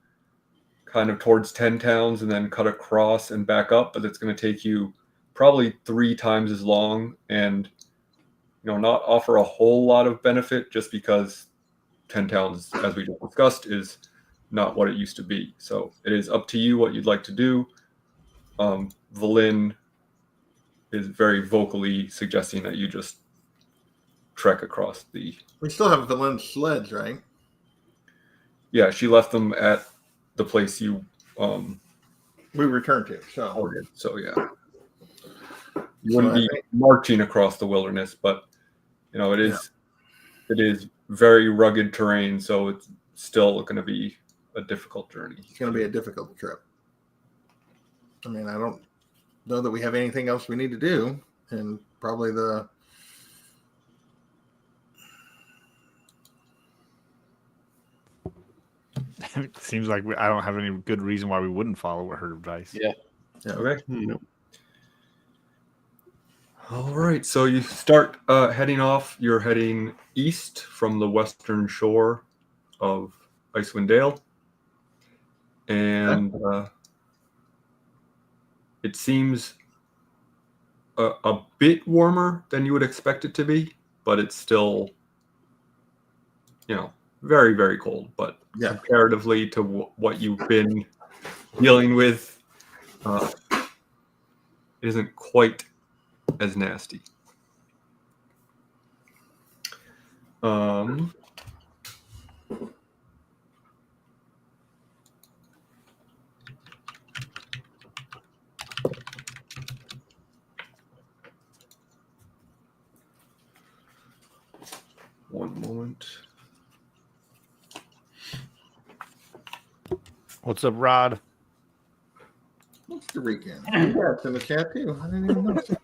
kind of towards 10 Towns and then cut across and back up, but it's going to take you probably 3 times as long and not offer a whole lot of benefit, just because 10 Towns, as we just discussed, is not what it used to be. So it is up to you what you'd like to do. Valin is very vocally suggesting that you just trek across the... We still have Valin's sleds, right? Yeah, she left them at the place you we returned to. So ordered. So yeah, you wouldn't be marching across the wilderness, but it is very rugged terrain, so it's still going to be a difficult journey. It's going to be a difficult trip. I mean, I don't know that we have anything else we need to do, and probably It seems like I don't have any good reason why we wouldn't follow her advice. Yeah. Okay. All right. So you start heading off. You're heading east from the western shore of Icewind Dale. And it seems a bit warmer than you would expect it to be, but it's still, very, very cold. But comparatively to what you've been dealing with, it isn't quite as nasty. One moment. What's up, Rod? what's the weekend? Yeah, it's in the chat too. I didn't even notice it.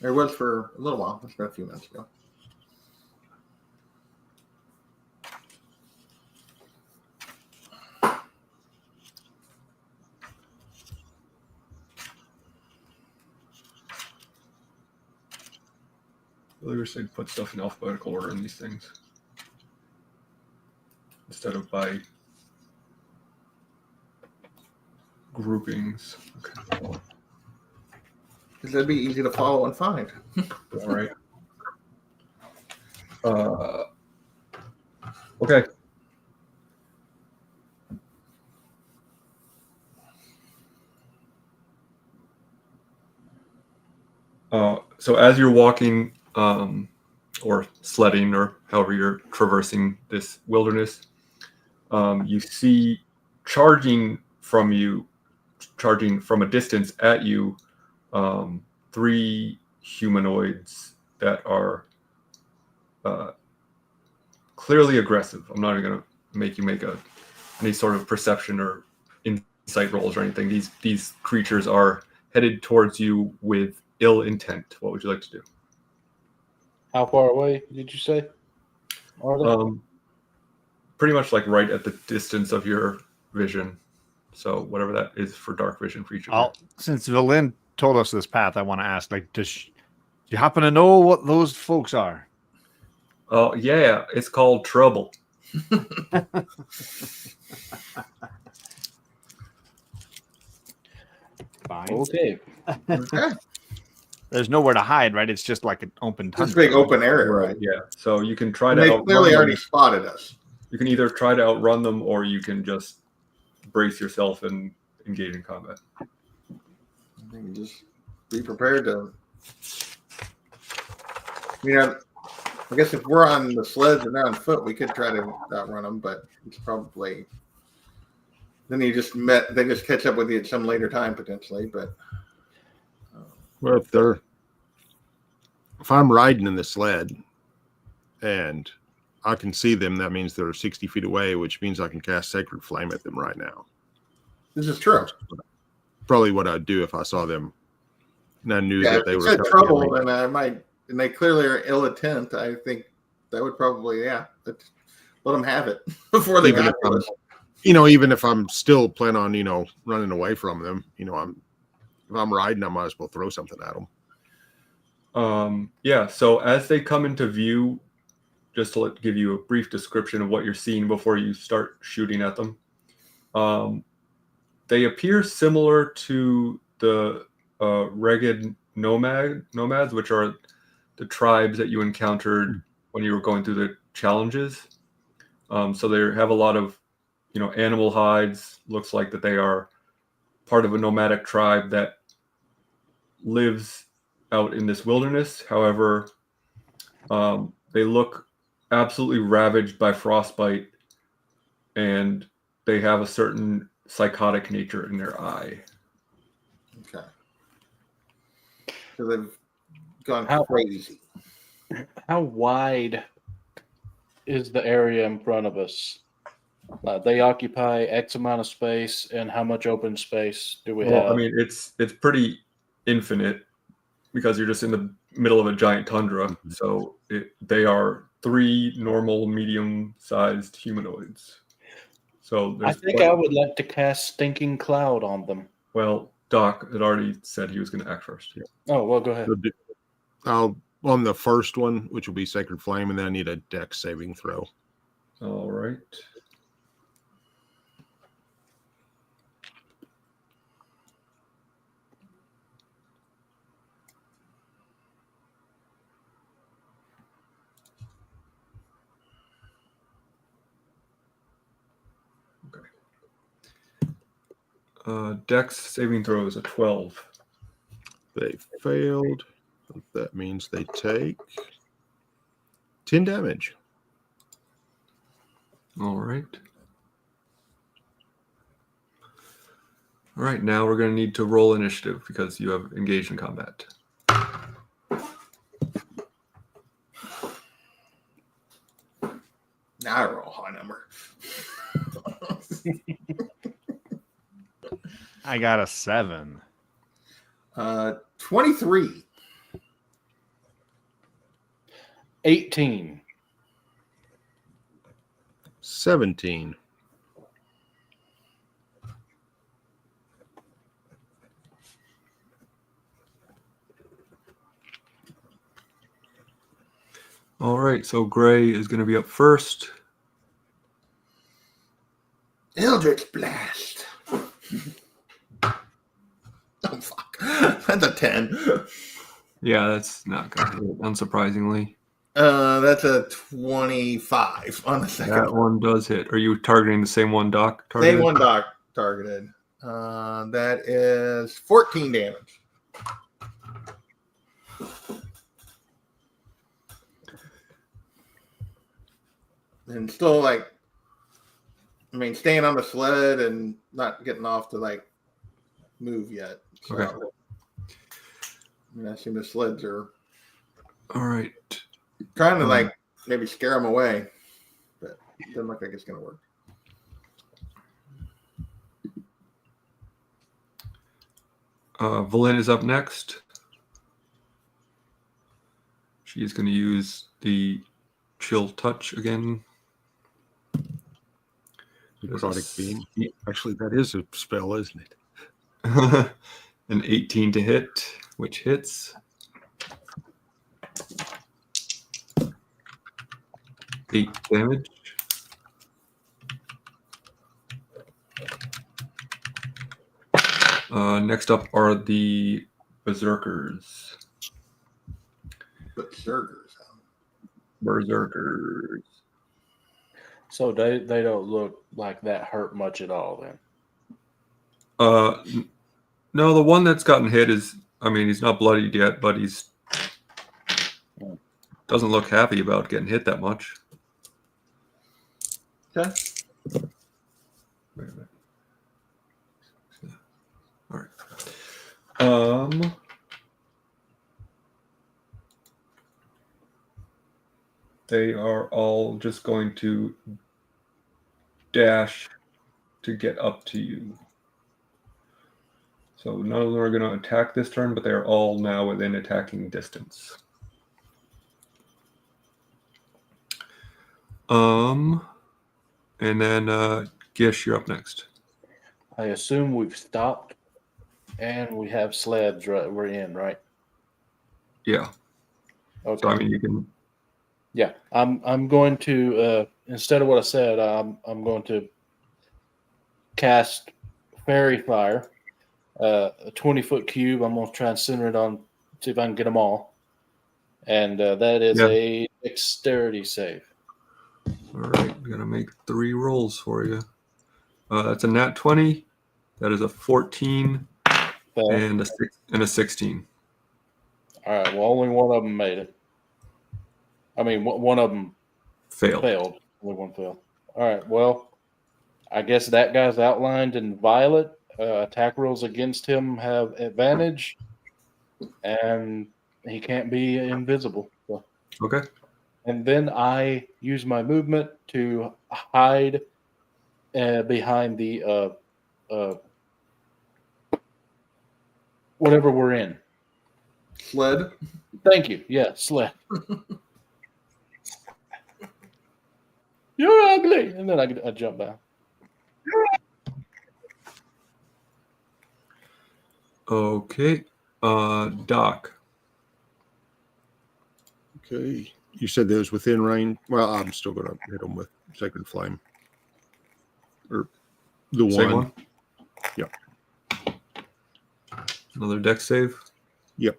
There was for a little while. It's been a few minutes ago. We were saying put stuff in alphabetical order in these things instead of by groupings. Okay. Because that'd be easy to follow and find. All right. Okay. So as you're walking or sledding or however you're traversing this wilderness, you see charging from a distance at you, 3 humanoids that are clearly aggressive. I'm not even going to make you make any sort of perception or insight rolls or anything. These creatures are headed towards you with ill intent. What would you like to do? How far away did you say? Are they? Pretty much like right at the distance of your vision. So whatever that is for dark vision for each of you. Since Valin told us this path, I want to ask, like, you happen to know what those folks are? Oh, yeah, it's called Trouble. Fine. Okay. Okay. There's nowhere to hide, right? It's just like an open Just tundra. big open area, right? Yeah, so you can try And to they outrun clearly them. already spotted us. You can either try to outrun them or you can just brace yourself and engage in combat. You can just be prepared to. I guess if we're on the sleds and they're on foot, we could try to outrun them, but it's probably. Then they just catch up with you at some later time potentially, but. Well, if I'm riding in the sled and I can see them, that means they're 60 feet away, which means I can cast Sacred Flame at them right now. This is true. Probably what I'd do if I saw them and I knew Yeah, that they if were it's coming trouble, at me. then I might, and they clearly are ill intent. I think that would probably, let them have it before they got to us. Even if I'm still planning on, running away from them, if I'm riding, I might as well throw something at them. Yeah, so as they come into view, just to give you a brief description of what you're seeing before you start shooting at them. They appear similar to the Ragged nomads, which are the tribes that you encountered when you were going through the challenges. So they have a lot of, animal hides. Looks like that they are part of a nomadic tribe that lives out in this wilderness. However, they look absolutely ravaged by frostbite, and they have a certain psychotic nature in their eye. Okay. So they've gone crazy. How wide is the area in front of us? They occupy X amount of space, and how much open space do we have? I mean, it's pretty infinite because you're just in the middle of a giant tundra. So they are 3 normal, medium-sized humanoids. So I think I would like to cast Stinking Cloud on them. Well, Doc had already said he was going to act first. Yeah. Oh, well, go ahead. I'll on the first one, which will be Sacred Flame, and then I need a Dex saving throw. All right. Dex saving throw is a 12. They failed. That means they take 10 damage. All right. All right, now we're going to need to roll initiative because you have engaged in combat. Now I roll a high number. I got a 7. 23. 18. 17. All right, so Gray is going to be up first. Eldritch Blast. Oh, fuck. That's a 10. Yeah, that's not going to hit, unsurprisingly. That's a 25 on the second That one does hit. Are you targeting the same one Doc targeted? Same one Doc targeted. That is 14 damage. And still, staying on the sled and not getting off to, move yet. So, Okay. I assume the sleds are All right. trying to, maybe scare them away. But it doesn't look like it's going to work. Valin is up next. She is going to use the Chill Touch again. Necrotic Beam. Actually, that is a spell, isn't it? An 18 to hit, which hits. 8 damage. Next up are the Berserkers. Berserkers. So they don't look like that hurt much at all then. No, the one that's gotten hit is, I mean, he's not bloodied yet, but he's doesn't look happy about getting hit that much. Okay. Wait a minute. All right. They are all just going to dash to get up to you. So none of them are going to attack this turn, but they are all now within attacking distance. And then Gish, you're up next. I assume we've stopped and we have sleds we're in, right? Yeah. Okay. So I mean, you can. Yeah, I'm going to instead of what I said, I'm going to cast Fairy Fire, a 20-foot cube. I'm going to try and center it on, see if I can get them all, and that is a dexterity save. All right, I'm gonna make 3 rolls for you. That's a nat 20. That is a 14 and a 16. All right. Well, only one of them made it. I mean, one of them failed. Only one failed. All right. Well, I guess that guy's outlined in violet. Attack rolls against him have advantage, and he can't be invisible. So. Okay. And then I use my movement to hide behind the whatever we're in. Sled. Thank you. Yeah, sled. You're ugly. And then I jump down. Okay. Doc. Okay. You said that was within range. Well, I'm still going to hit them with Sacred Flame. Or the Same one. one? Yep. Another dex save? Yep.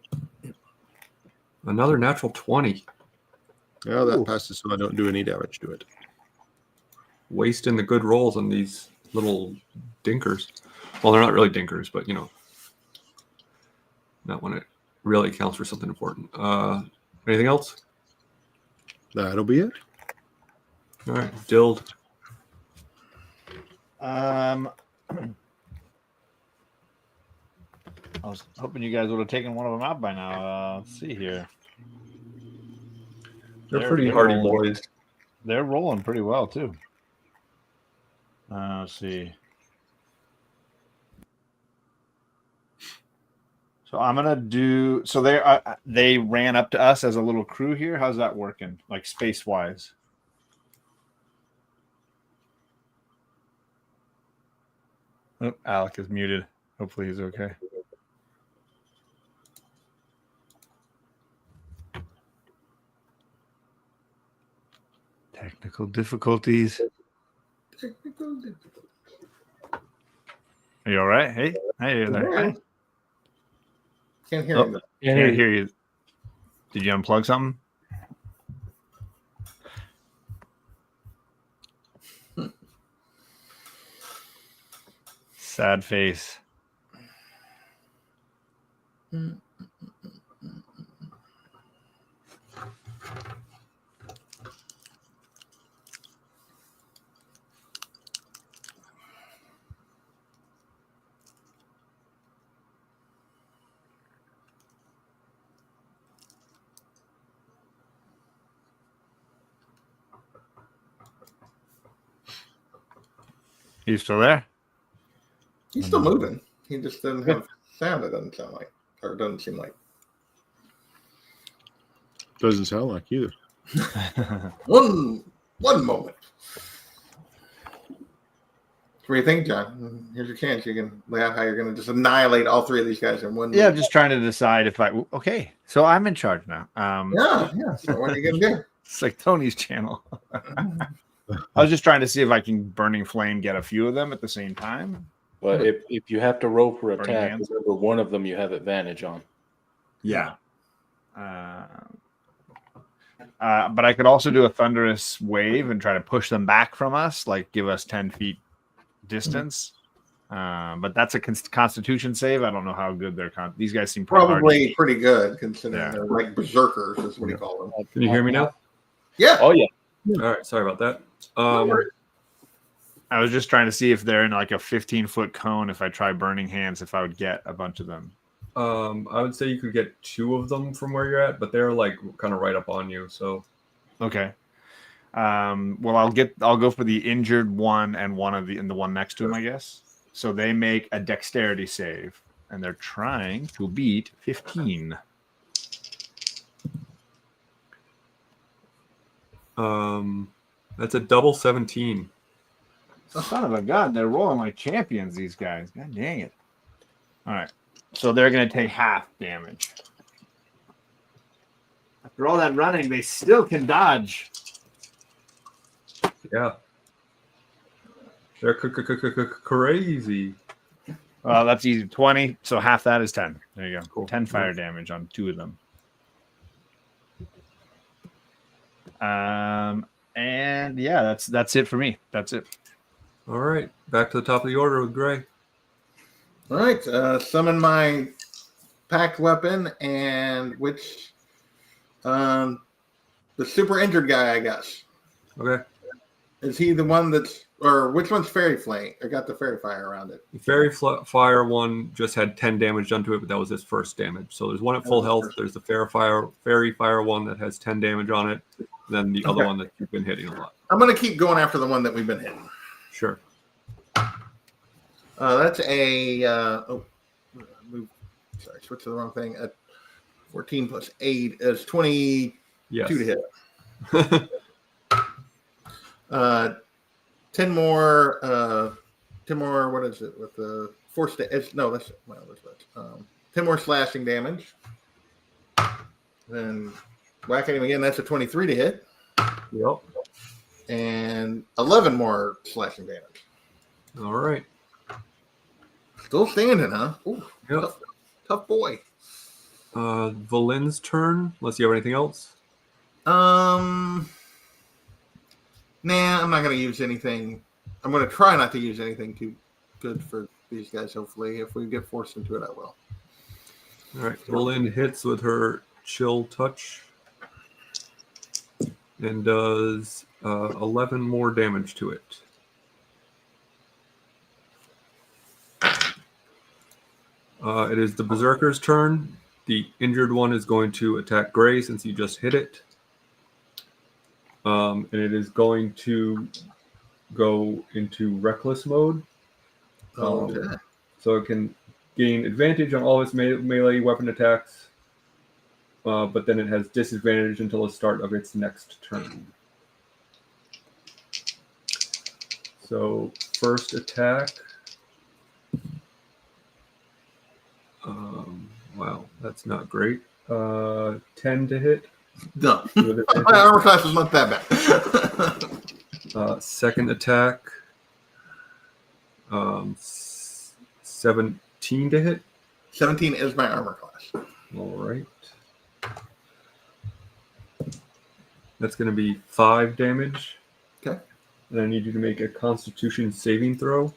Another natural 20. Yeah, that passes, so I don't do any damage to it. Wasting the good rolls on these little dinkers. Well, they're not really dinkers, but, you know, not when it really counts for something important. Anything else? That'll be it. All right, Dild. I was hoping you guys would have taken one of them out by now. Let's see here. They're pretty hardy rolling. boys. They're rolling pretty well too. Let's see. So I'm gonna do. So they ran up to us as a little crew here. How's that working? Like space wise? Oh, Alec is muted. Hopefully he's okay. Technical difficulties. Are you all right? Hey there. Right. Hi. Can't hear Oh. him. Can't hear you. Did you unplug something? Sad face. You still there? He's still moving. He just doesn't have sound. It doesn't sound like, or it doesn't seem like. Doesn't sound like either. One moment. What do you think, John? Here's your chance. You can lay out how you're going to just annihilate all 3 of these guys in one. Yeah, I'm just trying to decide if I. Okay, so I'm in charge now. Yeah. So what are you going to do? It's like Tony's channel. I was just trying to see if I can Burning Flame get a few of them at the same time. But if you have to roll for Burning attack, hands? remember one of them you have advantage on. Yeah. But I could also do a Thunderous Wave and try to push them back from us, like give us 10 feet distance. But that's a Constitution save. I don't know how good these guys seem pretty Probably pretty good considering Yeah. they're like berserkers, is what you call them. Can you hear me now? Yeah. Oh, yeah. All right. Sorry about that. I was just trying to see if they're in like a 15-foot cone. If I try Burning Hands, if I would get a bunch of them. I would say you could get 2 of them from where you're at, but they're like kind of right up on you. So Okay. Well, I'll go for the injured one and the one next to him, I guess. So they make a dexterity save, and they're trying to beat 15. that's a double 17. Son of a gun, they're rolling like champions, these guys. God dang it. All right. So they're going to take half damage. After all that running, they still can dodge. Yeah. They're crazy. Well, that's easy. 20, so half that is 10. There you go. Cool. 10 fire damage on 2 of them. And yeah, that's it for me. That's it. All right. Back to the top of the order with Gray. All right. Summon my packed weapon, and which the super injured guy, I guess. Okay. Is he the one or which one's fairy flame? I got the fairy fire around it. The fairy fire one just had 10 damage done to it, but that was its first damage. So there's one at full health. There's the fairy fire one that has 10 damage on it. And then the other one that you've been hitting a lot. I'm going to keep going after the one that we've been hitting. Sure. That's a switch to the wrong thing. 14 plus 8 is 22 Yes. to hit. 10 more. What is it with the force? That's 10 more slashing damage. Then whack at him again. That's a 23 to hit, Yep. and 11 more slashing damage. All right. Still standing, huh? Ooh, Yep. tough boy. Valin's turn. Unless you have anything else. Nah, I'm not going to use anything. I'm going to try not to use anything too good for these guys, hopefully. If we get forced into it, I will. All right. Valin hits with her chill touch and does 11 more damage to it. It is the Berserker's turn. The injured one is going to attack Gray since you just hit it. And it is going to go into Reckless mode. Okay. So it can gain advantage on all its melee weapon attacks, but then it has disadvantage until the start of its next turn. So first attack. Wow, that's not great. 10 to hit. No. My armor class is not that bad. Second attack. 17 to hit. 17 is my armor class. All right. That's going to be 5 damage. Okay. And I need you to make a Constitution saving throw.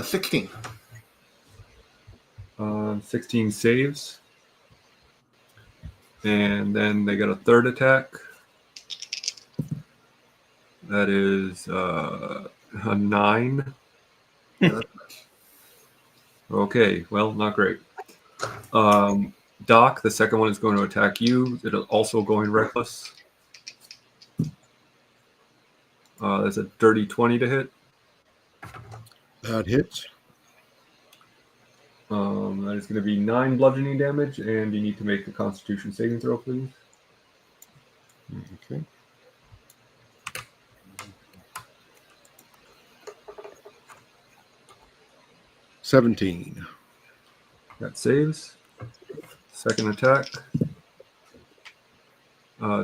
16. 16 saves. And then they got a third attack. That is a 9. Yeah, that's nice. Okay, well, not great. Doc, the second one is going to attack you. It is also going reckless. That's a dirty 20 to hit. That hits. That is going to be 9 bludgeoning damage, and you need to make a Constitution saving throw, please. Okay. $17. That saves. Second attack.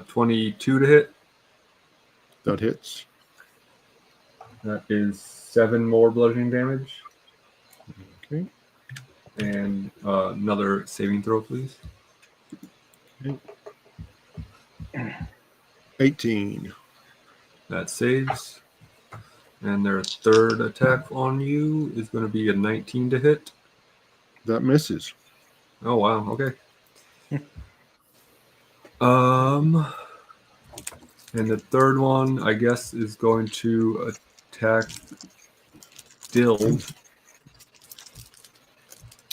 22 to hit. That hits. That is 7 more bludgeoning damage. Okay. And another saving throw, please. 18. That saves. And their third attack on you is going to be a 19 to hit. That misses. Oh, wow. Okay. And the third one, I guess, is going to attack Dill.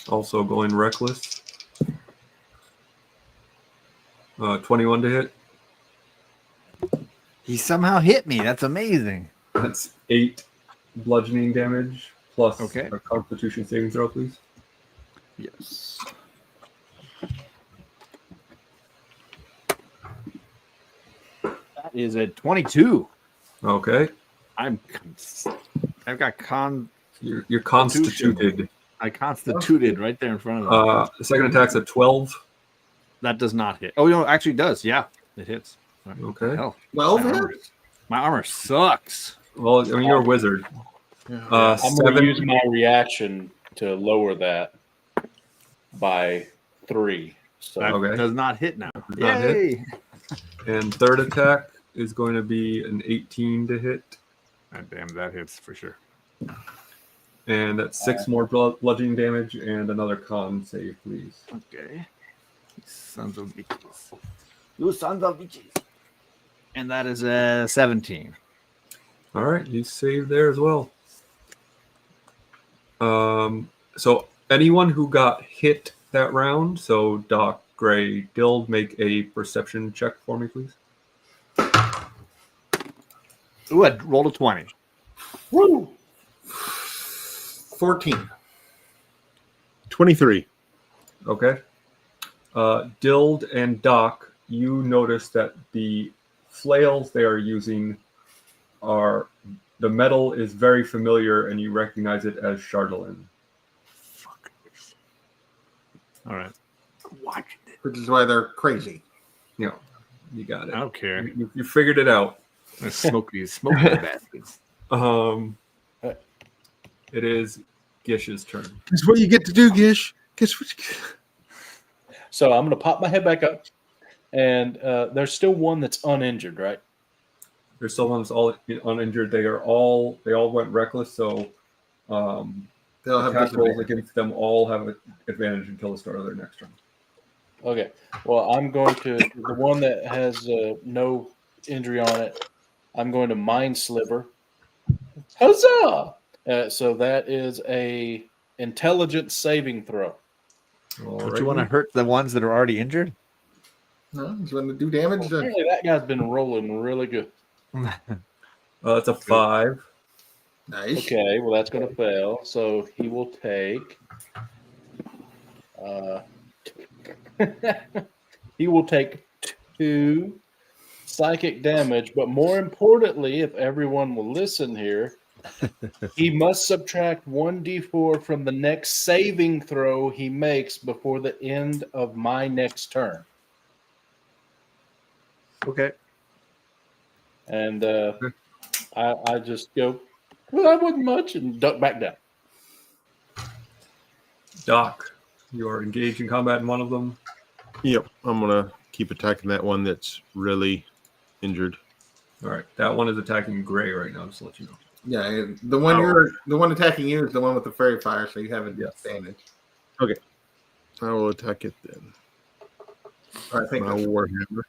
Also going reckless. 21 to hit. He somehow hit me. That's amazing. That's 8 bludgeoning damage plus Okay. a Constitution saving throw, please. Yes. That is a 22. Okay. I've got You're constituted. I constituted right there in front of them. The second attack's a 12. That does not hit. Oh, no, it actually does. Yeah, it hits. Okay. Hell, 12 my armor, hits? my armor sucks. Well, I mean, you're a wizard. Yeah. I'm going 7. to use my reaction to lower that by 3. So That Okay. does not hit now. Does not hit. Yay! And third attack is going to be an 18 to hit. God damn, that hits for sure. And that's 6 more bludgeoning damage and another con save, please. Okay. Sons of bitches. You sons of bitches. And that is a 17. All right, you saved there as well. So anyone who got hit that round, so Doc, Gray, Dill, make a perception check for me, please. Ooh, I rolled a 20. Woo! 14. 23. Okay. Dild and Doc, you notice that the flails they are using are the metal is very familiar, and you recognize it as Chardolin. Fuck. All right. Watch it. Which is why they're crazy. You know, you got it. I don't care. You figured it out. Let's smoke these bastards. It is Gish's turn. That's what you get to do, Gish. Guess what? So I'm going to pop my head back up, and there's still one that's uninjured, right? There's still ones all uninjured. They all went reckless, so They'll have attack rolls disadvantage. against them all have an advantage until the start of their next turn. Okay. Well, I'm going to the one that has no injury on it. I'm going to Mind Sliver. Huzzah! So that is a intelligence saving throw. Don't you want to hurt the ones that are already injured? No, he's going to do damage. Then. Apparently that guy's been rolling really good. It's a 5. Nice. Okay, well that's going to fail. So he will take. He will take 2 psychic damage, but more importantly, if everyone will listen here, he must subtract 1d4 from the next saving throw he makes before the end of my next turn. Okay. And I just go, well, that wasn't much, and duck back down. Doc, you are engaged in combat in one of them. Yep, I'm gonna keep attacking that one that's really injured. All right, that one is attacking Gray right now. Just to let you know. Yeah, the one attacking you is the one with the fairy fire, so you have an advantage. Okay, I will attack it then. All right, thank My you. warhammer,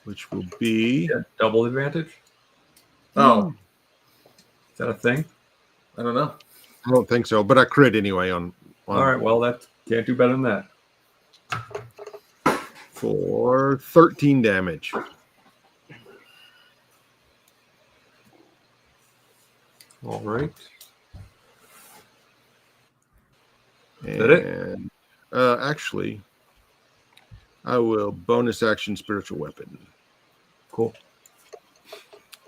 which will be Double advantage. Oh, Is that a thing? I don't know. I don't think so, but I crit anyway on All right, well that can't do better than that. for 13 damage. All right. And that it? Actually, I will bonus action spiritual weapon. Cool.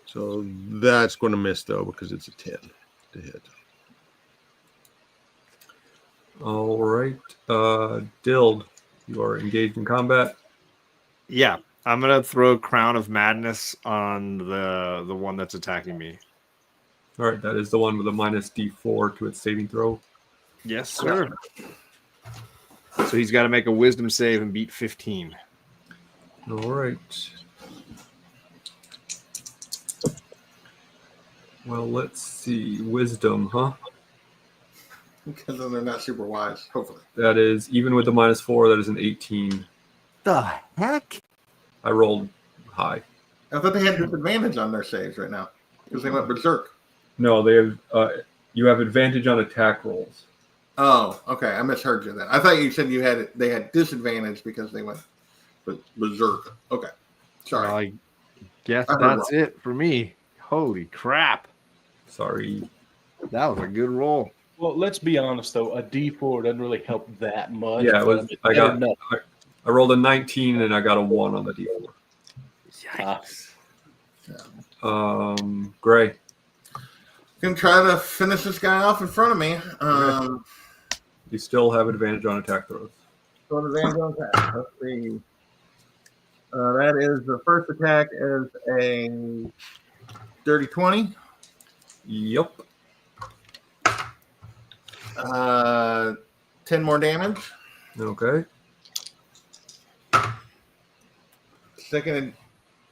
So that's going to miss though because it's a 10 to hit. All right. Dild, You are engaged in combat. Yeah, I'm gonna throw Crown of Madness on the one that's attacking me. All right, that is the one with a minus D4 to its saving throw. Yes, sir. So he's got to make a Wisdom save and beat 15. All right. Well, let's see. Wisdom, huh? Because then they're not super wise, hopefully. That is, even with the minus 4, that is an 18. The heck? I rolled high. I thought they had disadvantage on their saves right now because they went berserk. No, they have. You have advantage on attack rolls. Oh, okay. I misheard you then. I thought you said they had disadvantage because they went berserk. Okay. Sorry. Well, I guess I heard that's it for me. Holy crap. Sorry. That was a good roll. Well, let's be honest though, a D4 doesn't really help that much. Yeah, it was. but I mean, rolled a 19 and I got a 1 on the D4. Yikes. Gray. Gonna try to finish this guy off in front of me. You still have advantage on attack throws. So advantage on attack. Let's see. That is the first attack is a dirty 20. Yep. 10 more damage. Okay. Second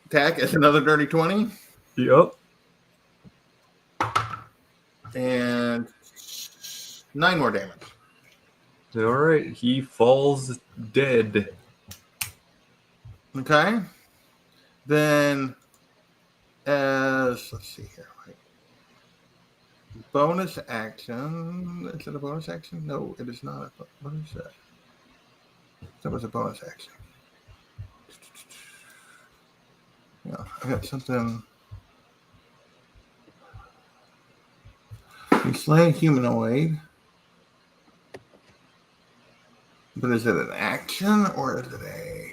attack is another dirty 20. Yep. And 9 more damage. All right. He falls dead. Okay. Then, let's see here. Wait. Bonus action. Is it a bonus action? No, it is not. What is that? That was a bonus action. Yeah, I got something. You slay a humanoid. But is it an action or is it a...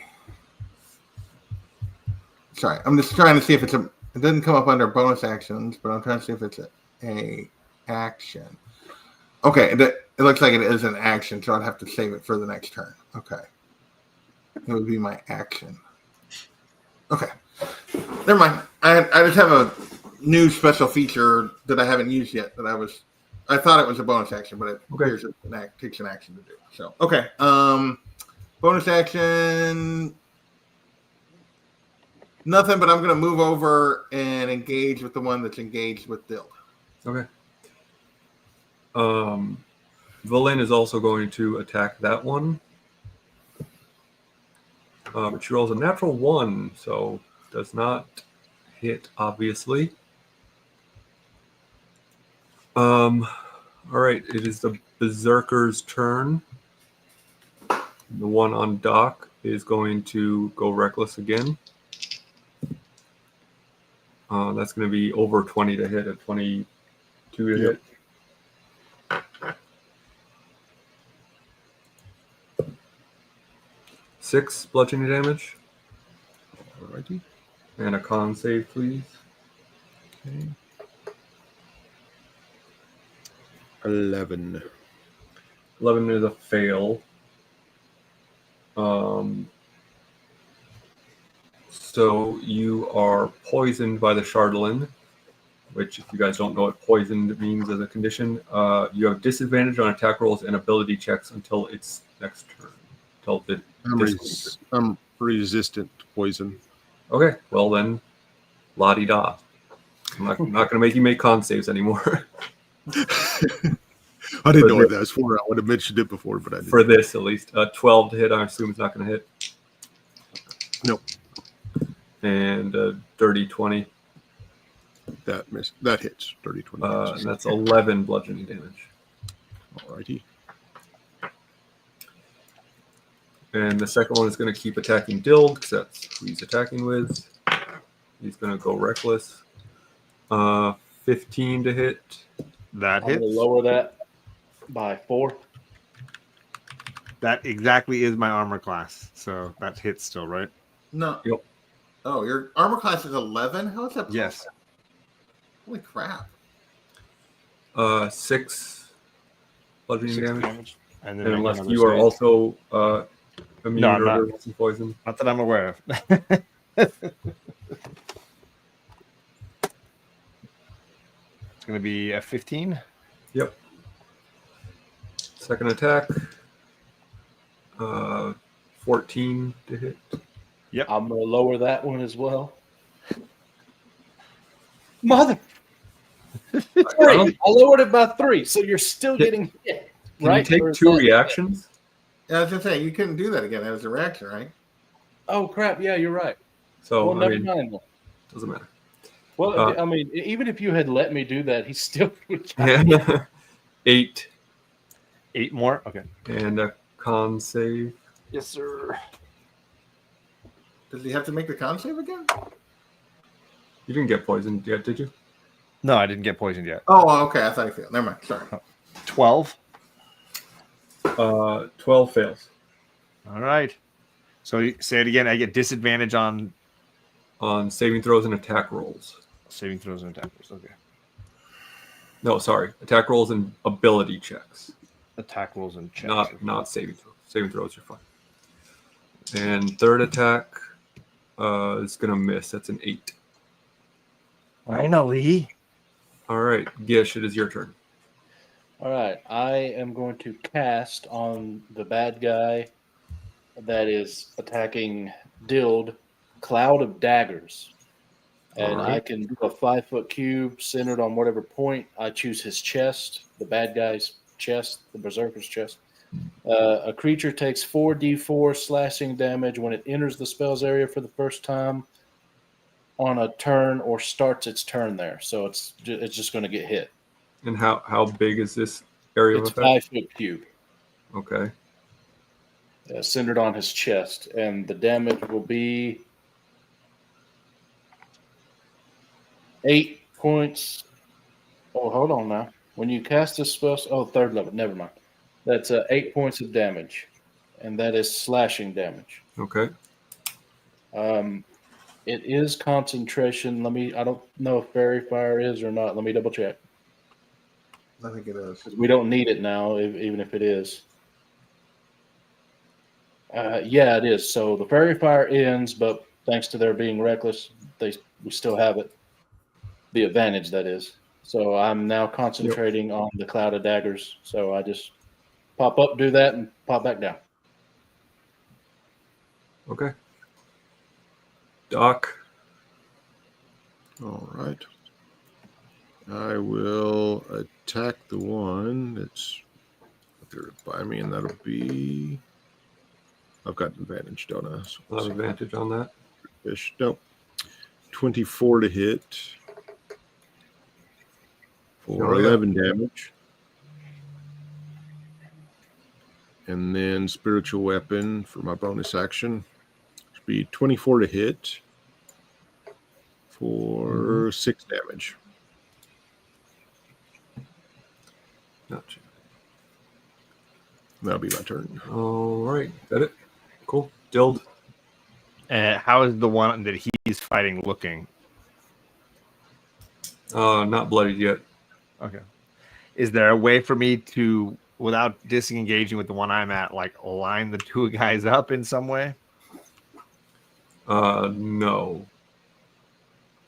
Sorry, I'm just trying to see if it's a... It doesn't come up under bonus actions, but I'm trying to see if it's a action. Okay, it looks like it is an action, so I'd have to save it for the next turn. Okay. It would be my action. Okay. Never mind. I just have a new special feature that I haven't used yet that I thought it was a bonus action, but it appears it takes an action to do. So, okay. Bonus action. Nothing, but I'm going to move over and engage with the one that's engaged with Dill. Okay. Valen is also going to attack that one. She rolls a natural 1, so does not hit, obviously. All right, it is the Berserker's turn. The one on Doc is going to go reckless again. That's going to be over 20 to hit, a 22 to hit. 6 bludgeoning damage. Alrighty. And a con save, please. Okay. 11. 11 is a fail. So you are poisoned by the Chardolin, which, if you guys don't know what poisoned means as a condition, you have disadvantage on attack rolls and ability checks until its next turn. I'm resistant to poison. Okay, well then, la-di-da. I'm not going to make you make con saves anymore. I didn't know what that was for. I would have mentioned it before, but I didn't. For this, at least. 12 to hit, I assume it's not going to hit. Nope. And dirty 20. That hits. 30, 20. And that's 11 bludgeoning damage. Alrighty. And the second one is going to keep attacking Dild, because that's who he's attacking with. He's going to go reckless. 15 to hit. That I'm hits. going to lower that by 4. That exactly is my armor class. So that hits still, right? No. Yep. Oh, your armor class is 11? How is that possible? Yes. Holy crap. 6 bludgeoning damage. And And unless you are also immune No, I'm or not. resistant to poison? Not that I'm aware of. It's going to be a 15. Yep. Second attack. 14 to hit. Yep. I'm gonna lower that one as well. Mother. 3. I lowered it by 3, so you're still getting hit. Can right? you Or take is 2 that- reactions? Yeah, I was gonna say you couldn't do that again as a reaction, right? Oh crap! Yeah, you're right. So Well, I never mean, mind. Then. doesn't matter. Well, I mean, even if you had let me do that, he still would. Yeah. 8 8 more. Okay. and a con save. Yes, sir. Does he have to make the con save again? You didn't get poisoned yet, did you? No, I didn't get poisoned yet. Oh, okay. I thought he failed. Never mind. Sorry. 12. 12 fails All right. So you say it again. I get disadvantage on on saving throws and attack rolls. saving throws and attackers. Okay. No, sorry, attack rolls and ability checks. Attack rolls and checks. Not saving throws. Saving throws, you're fine. And third attack is gonna miss. That's an 8. Finally. All right, Gish, it is your turn. All right, I am going to cast on the bad guy that is attacking Dild, Cloud of Daggers. And All right. I can do a 5-foot cube centered on whatever point. I choose his chest, the bad guy's chest, the berserker's chest. A creature takes 4d4 slashing damage when it enters the spell's area for the first time on a turn or starts its turn there. So it's just going to get hit. And how big is this area It's of effect? 5-foot cube. Okay. Centered on his chest, and the damage will be 8 points. Oh, hold on now. When you cast this spell, third level. Never mind. That's 8 points of damage, and that is slashing damage. Okay. It is concentration. I don't know if Fairy Fire is or not. Let me double check. I think it is. We don't need it now, even if it is. Yeah, it is. So the Fairy Fire ends, but thanks to their being reckless, we still have it. The advantage, that is. So I'm now concentrating on the Cloud of Daggers. So I just pop up, do that, and pop back down. Okay. Doc. All right. I will attack the one that's up there by me, and that'll be. I've got advantage, don't I? So I'll have advantage on that. fish. Nope. 24 to hit for Oh, yeah. 11 damage. And then spiritual weapon for my bonus action. Should be 24 to hit for 6 damage. Gotcha. That'll be my turn. All right. That it? Cool. Dild. How is the one that he's fighting looking? Not bloodied yet. Okay. Is there a way for me to, without disengaging with the one I'm at, like line the two guys up in some way? No.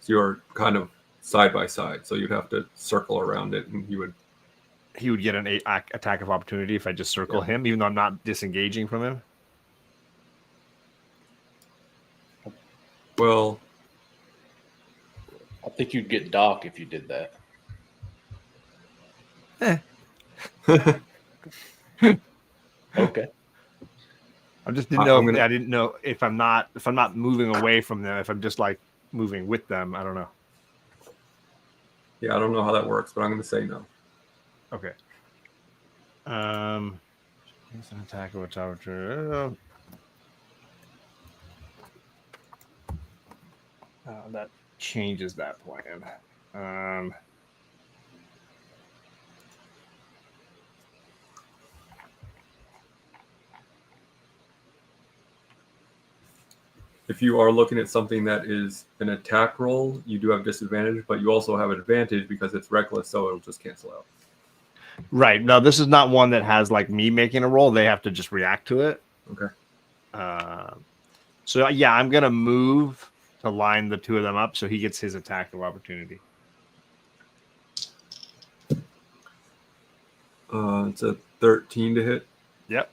So you're kind of side by side, so you'd have to circle around it, and you would. He would get an attack of opportunity if I just circle him, even though I'm not disengaging from him. Well, I think you'd get Doc if you did that. Okay. I just didn't know. I didn't know if I'm not moving away from them, if I'm just like moving with them. I don't know. yeah, I don't know how that works, but I'm going to say no. Okay. It's an attack of a tower. That changes that plan. If you are looking at something that is an attack roll, you do have disadvantage, but you also have an advantage because it's reckless, so it'll just cancel out. Right. No, this is not one that has like me making a roll. They have to just react to it. Okay. So yeah, I'm gonna move to line the two of them up so he gets his attack of opportunity. It's a 13 to hit. Yep.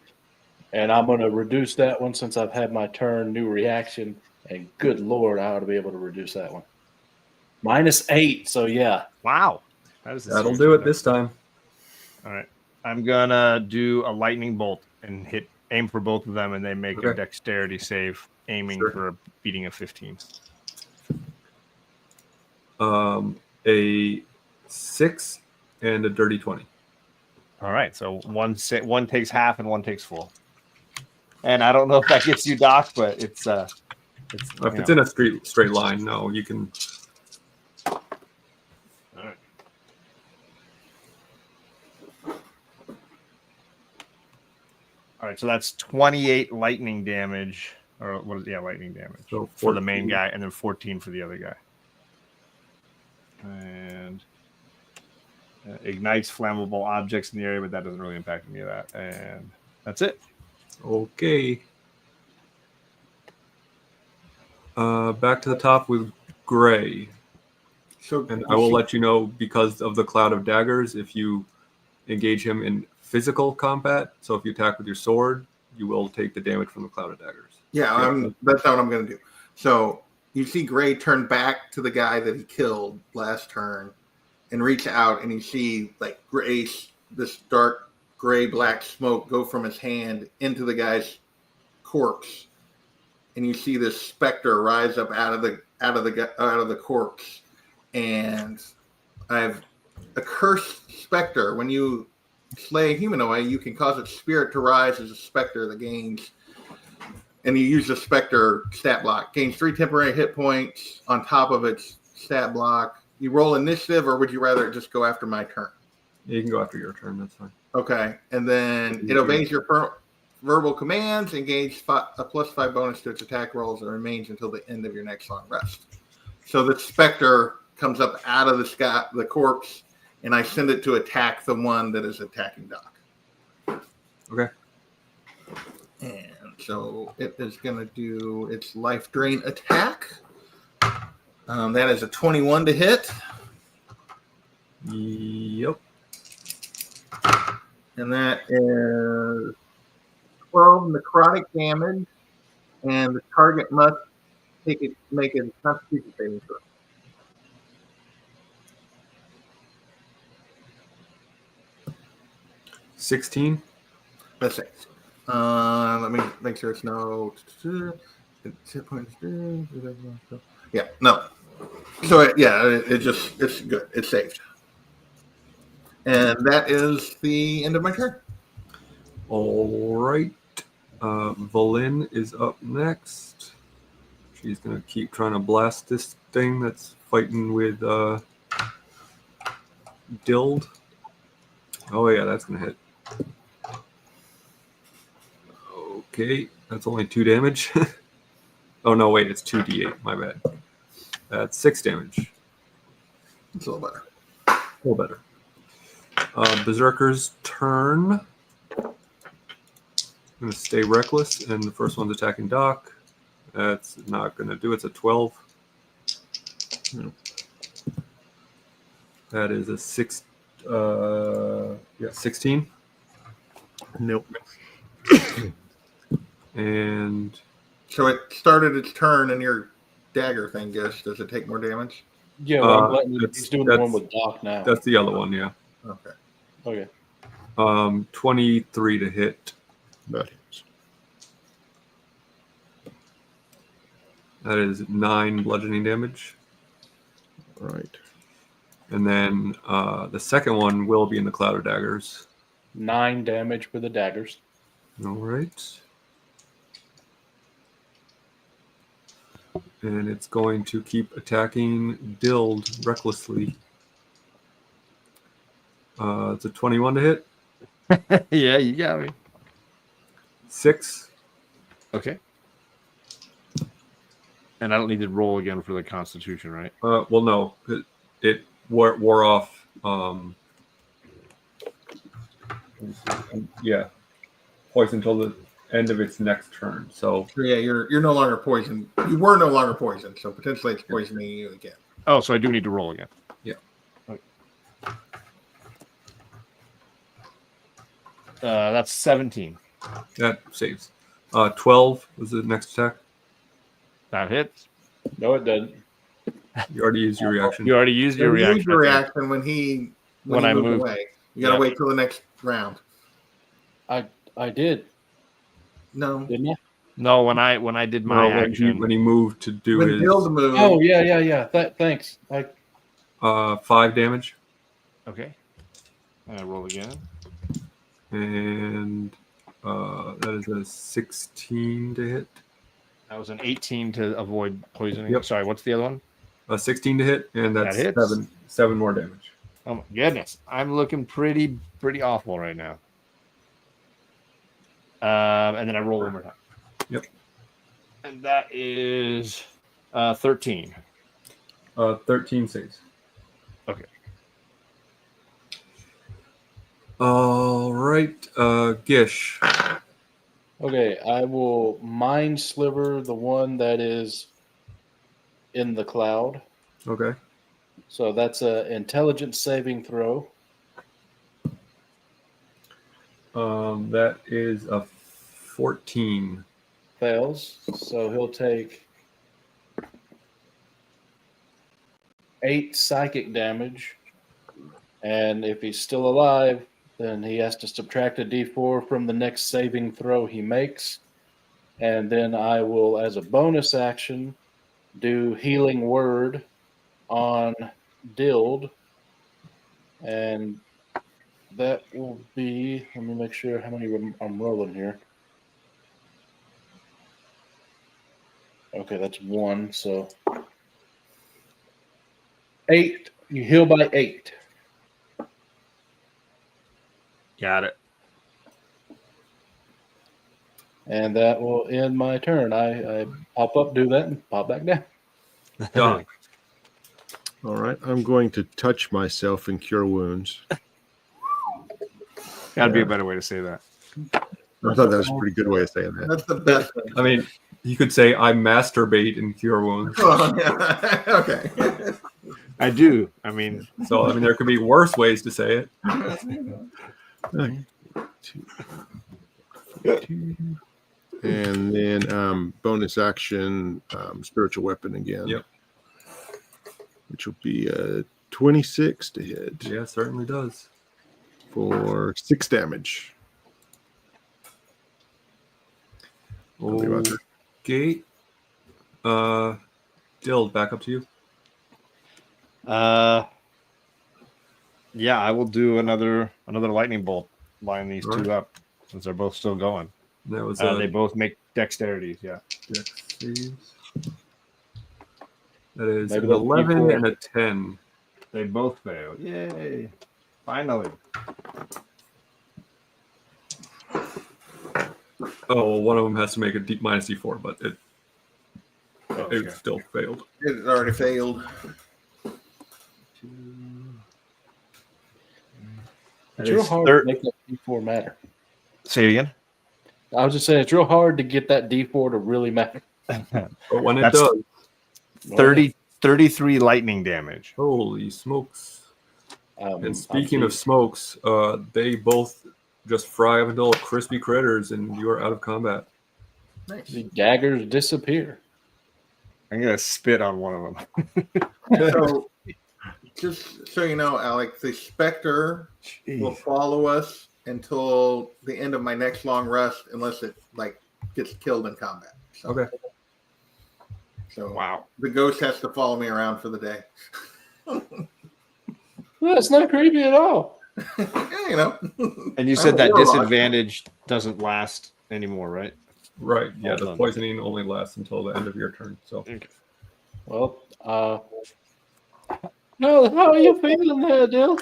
And I'm going to reduce that one since I've had my turn, new reaction. And good Lord, I ought to be able to reduce that one. -8. So, yeah. Wow. That is a That'll serious do it reduction. this time. All right. I'm gonna do a lightning bolt and aim for both of them, and they make a Okay. dexterity save, aiming Sure. for a beating of 15. A 6 and a dirty 20. All right. So one takes half and one takes full. And I don't know if that gets you, Doc, but it's If it's in a straight line, no, you can. All right. All right, so that's 28 lightning damage, or what is lightning damage So for the main 14. guy, and then 14 for the other guy. And ignites flammable objects in the area, but that doesn't really impact any of that. And that's it. Okay. Back to the top with Gray. So And I will let you know, because of the cloud of daggers, if you engage him in physical combat, so if you attack with your sword, you will take the damage from the cloud of daggers. Yeah, that's not what I'm going to do. So you see Gray turn back to the guy that he killed last turn and reach out, and you see like this dark gray black smoke go from his hand into the guy's corpse, and you see this specter rise up out of the corpse. And I have a cursed specter. When you slay a humanoid, you can cause its spirit to rise as a specter that gains. And you use the Spectre stat block. Gains 3 temporary hit points on top of its stat block. You roll initiative, or would you rather just go after my turn? You can go after your turn, that's fine. Okay. And then it obeys your verbal commands and gains a +5 bonus to its attack rolls and remains until the end of your next long rest. So the Spectre comes up out of the corpse, and I send it to attack the one that is attacking Doc. Okay. And so it is going to do its life drain attack. That is a 21 to hit. Yep. And that is 12 necrotic damage. And the target must make a constitution saving throw. 16. That's it. Let me make sure it's no. Yeah, no. So it's good. It's saved. And that is the end of my turn. All right. Volin is up next. She's going to keep trying to blast this thing that's fighting with Dild. Oh, yeah, that's going to hit. Okay, that's only 2 damage. Oh, no, wait, it's 2d8. My bad. That's 6 damage. It's a little better. A little better. Berserker's turn. I'm going to stay reckless, and the first one's attacking Doc. That's not going to do it. It's a 12. That is a 16. Nope. And So it started its turn, and your dagger thing, does it take more damage? Yeah, well, he's doing the one with Doc now. That's the other one, yeah. Okay. 23 to hit. That hits. That is 9 bludgeoning damage. All right. And then the second one will be in the cloud of daggers. 9 damage with the daggers. All right. And it's going to keep attacking Dild recklessly. It's a 21 to hit. Yeah, you got me. 6. Okay. And I don't need to roll again for the Constitution, right? Well, no. It wore off. Yeah. Poison till the end of its next turn. So So yeah, you're no longer poisoned. You were no longer poisoned, so potentially it's poisoning you again. Oh, so I do need to roll again. Yeah. Okay. That's 17. that saves. 12 was the next attack. That hits. No, it doesn't. You already used your reaction. You already used your You reaction. used your I think. reaction when he When I moved moved. away. You gotta Yeah. wait till the next round. I did, No. didn't I? No, when I did my No, action. when he moved to do When his Dild moved, Oh yeah. Thanks. 5 damage, Okay. I roll again. and that is a 16 to hit. That was an 18 to avoid poisoning. Yep. Sorry, what's the other one? A 16 to hit, and that's That hits. seven more damage. Oh my goodness, I'm looking pretty awful right now. And then I roll one more time. Yep. And that is 13. 13 saves. Okay. All right, Gish. Okay, I will mind sliver the one that is in the cloud. Okay. So that's a intelligence saving throw. That is a 14. Fails. So he'll take 8 psychic damage. And if he's still alive, then he has to subtract a d4 from the next saving throw he makes. And then I will, as a bonus action, do Healing Word on Dild. And that will be, let me make sure how many I'm rolling here. Okay, that's 1. So 8. You heal by 8. Got it. And that will end my turn. I pop up, do that, and pop back down. Done. All right, I'm going to touch myself and cure wounds. Got to be a better way to say that. I thought that was a pretty good way of saying that. That's the best. I mean, you could say I masturbate and cure wounds. Well, yeah. Okay. I do. I mean, So, I mean, there could be worse ways to say it. Okay. And then bonus action, spiritual weapon again. Yep. Which will be 26 to hit Yeah, certainly does. for 6 damage. Okay. Dill, back up to you. yeah, I will do another lightning bolt, line these All two up since they're both still going. That was They both make dexterities. Yeah. dex saves. That is Maybe an they'll 11 keep and a 10. They both fail. Yay! Finally. Oh, well, one of them has to make a minus D4, but it Okay. still failed. It already failed. It's real hard to make that D4 matter. Say it again. I was just saying, it's real hard to get that D4 to really matter. But when it That's does, 33 lightning damage. holy smokes. And speaking I'm of smokes, they both just fry up into little crispy critters and you are out of combat. Nice. the daggers disappear. I'm gonna spit on one of them. So, just so you know, Alex, the Spectre will follow us until the end of my next long rest, unless it gets killed in combat. So, Okay. So Wow. the ghost has to follow me around for the day. That's not creepy at all. Yeah, you know. And you I'm said a that warlock. disadvantage doesn't last anymore, right? Right. Yeah, Hold the on. poisoning only lasts until the end of your turn. So Okay. Well, no, how are you feeling there, Dill?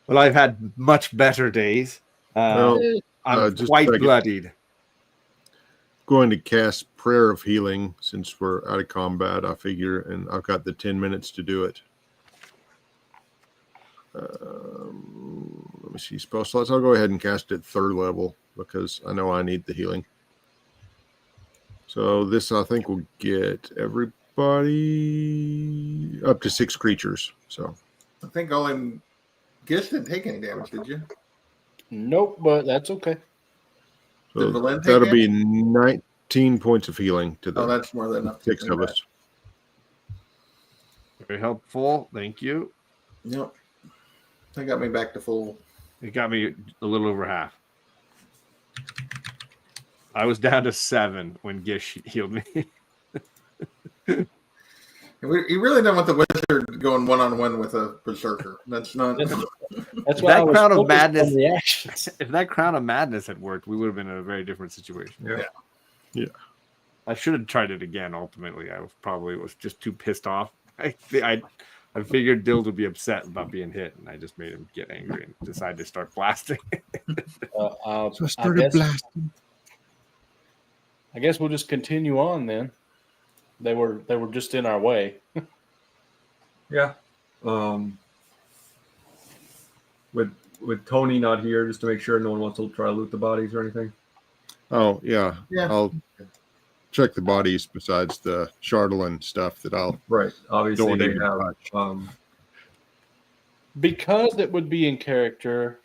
Well, I've had much better days. Well, I'm just quite a second. bloodied. Going to cast Prayer of Healing since we're out of combat, I figure, and I've got the 10 minutes to do it. let me see spell slots. I'll go ahead and cast it 3rd level because I know I need the healing. So this I think will get everybody up to 6 creatures. So I think only Gish didn't take any damage, did you? Nope, but that's okay. Did Valen take that'll be damage? 19 points of healing to the Oh, that's more than enough. 6 of us. Very helpful. Thank you. Yep. That got me back to full. It got me a little over half. I was down to 7 when Gish healed me. You really don't want the wizard going one-on-one with a berserker. That's not. That's why I was Crown of focused Madness. on reactions. If that Crown of Madness had worked, we would have been in a very different situation. Yeah. I should have tried it again. Ultimately, I was just too pissed off. I figured Dild would be upset about being hit, and I just made him get angry and decided to start blasting. So I started blasting. I guess we'll just continue on then. They were just in our way. Yeah. With Tony not here, just to make sure no one wants to try to loot the bodies or anything. Oh, yeah. Yeah. I'll check the bodies besides the Chardolin stuff that I'll Right. Obviously, don't they even have. touch. Because it would be in character,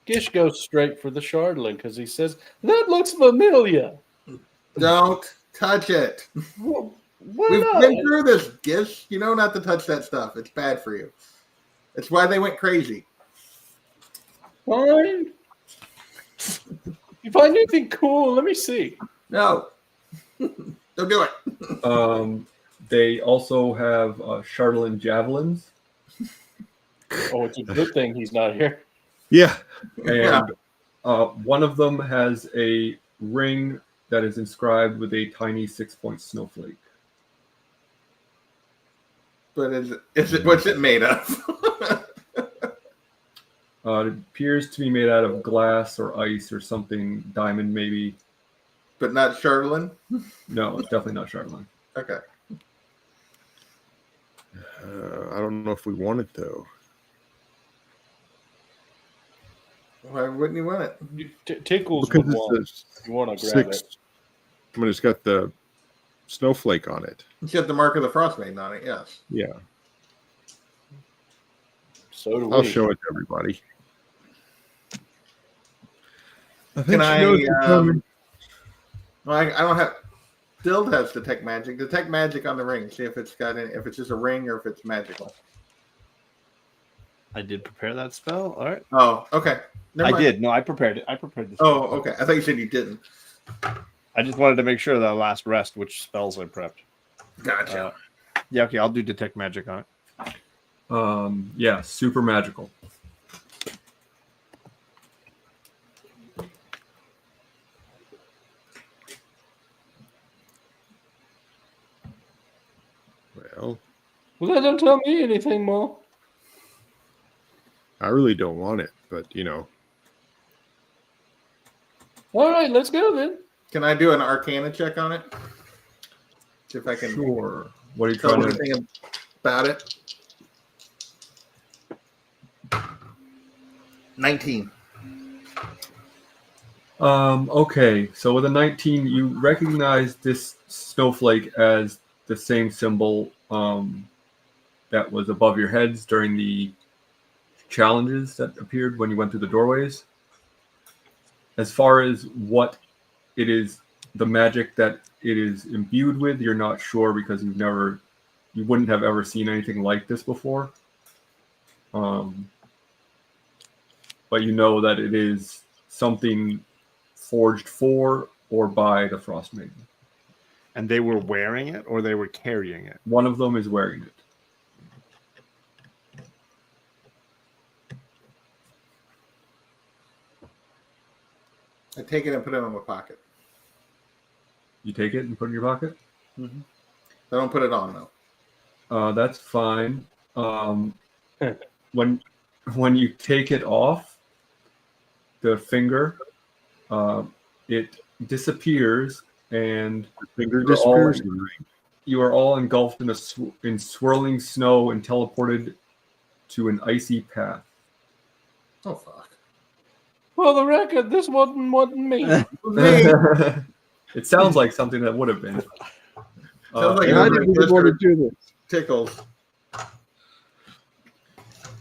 Gish goes straight for the Chardolin because he says, that looks familiar. Don't touch it. Well, why We've not? been through this, Gish. You know not to touch that stuff. It's bad for you. It's why they went crazy. Fine. You find anything cool? Let me see. No. Don't do it. They also have Chardolin javelins, Oh, it's a good thing he's not here. Yeah. and one of them has a ring that is inscribed with a tiny 6-point snowflake. But is it what's it made of? It appears to be made out of glass or ice or something, diamond maybe. But not Chardolin? No, it's definitely not Chardolin. Okay. I don't know if we want it, though. Why wouldn't you want it? Tickles Because would want. You want to grab 6. it. I mean, it's got the snowflake on it. It's got the mark of the Frostmaiden on it, yes. Yeah. So do I'll we. show it to everybody. I Can she knows we're coming. Well, I don't have. Dild has detect magic. Detect magic on the ring. See if it's got any, if it's just a ring or if it's magical. I did prepare that spell. All right. Oh, okay. Never I mind. did. No, I prepared it. I prepared this. Oh, okay. I thought you said you didn't. I just wanted to make sure that last rest which spells I prepped. Gotcha. Yeah, okay, I'll do detect magic on it. Yeah, super magical. Well, Well, that don't tell me anything more. I really don't want it, but you know. All right, let's go then. Can I do an Arcana check on it? See if I can Sure. What are you tell trying to? anything about it. 19. Okay, so with a 19, you recognize this snowflake as the same symbol that was above your heads during the challenges that appeared when you went through the doorways. As far as what it is, the magic that it is imbued with, you're not sure because you wouldn't have ever seen anything like this before. But you know that it is something forged for or by the Frostmaiden. And they were wearing it or they were carrying it? One of them is wearing it. I take it and put it in my pocket. You take it and put it in your pocket? Mm-hmm. I don't put it on, though. That's fine. When you take it off the finger, it disappears, and The finger disappears. you are all engulfed in swirling snow and teleported to an icy path. Oh, fuck. For the record, this wasn't me. Me. It sounds like something that would have been. Sounds like And I another didn't even want to Mr. do this. Tickles.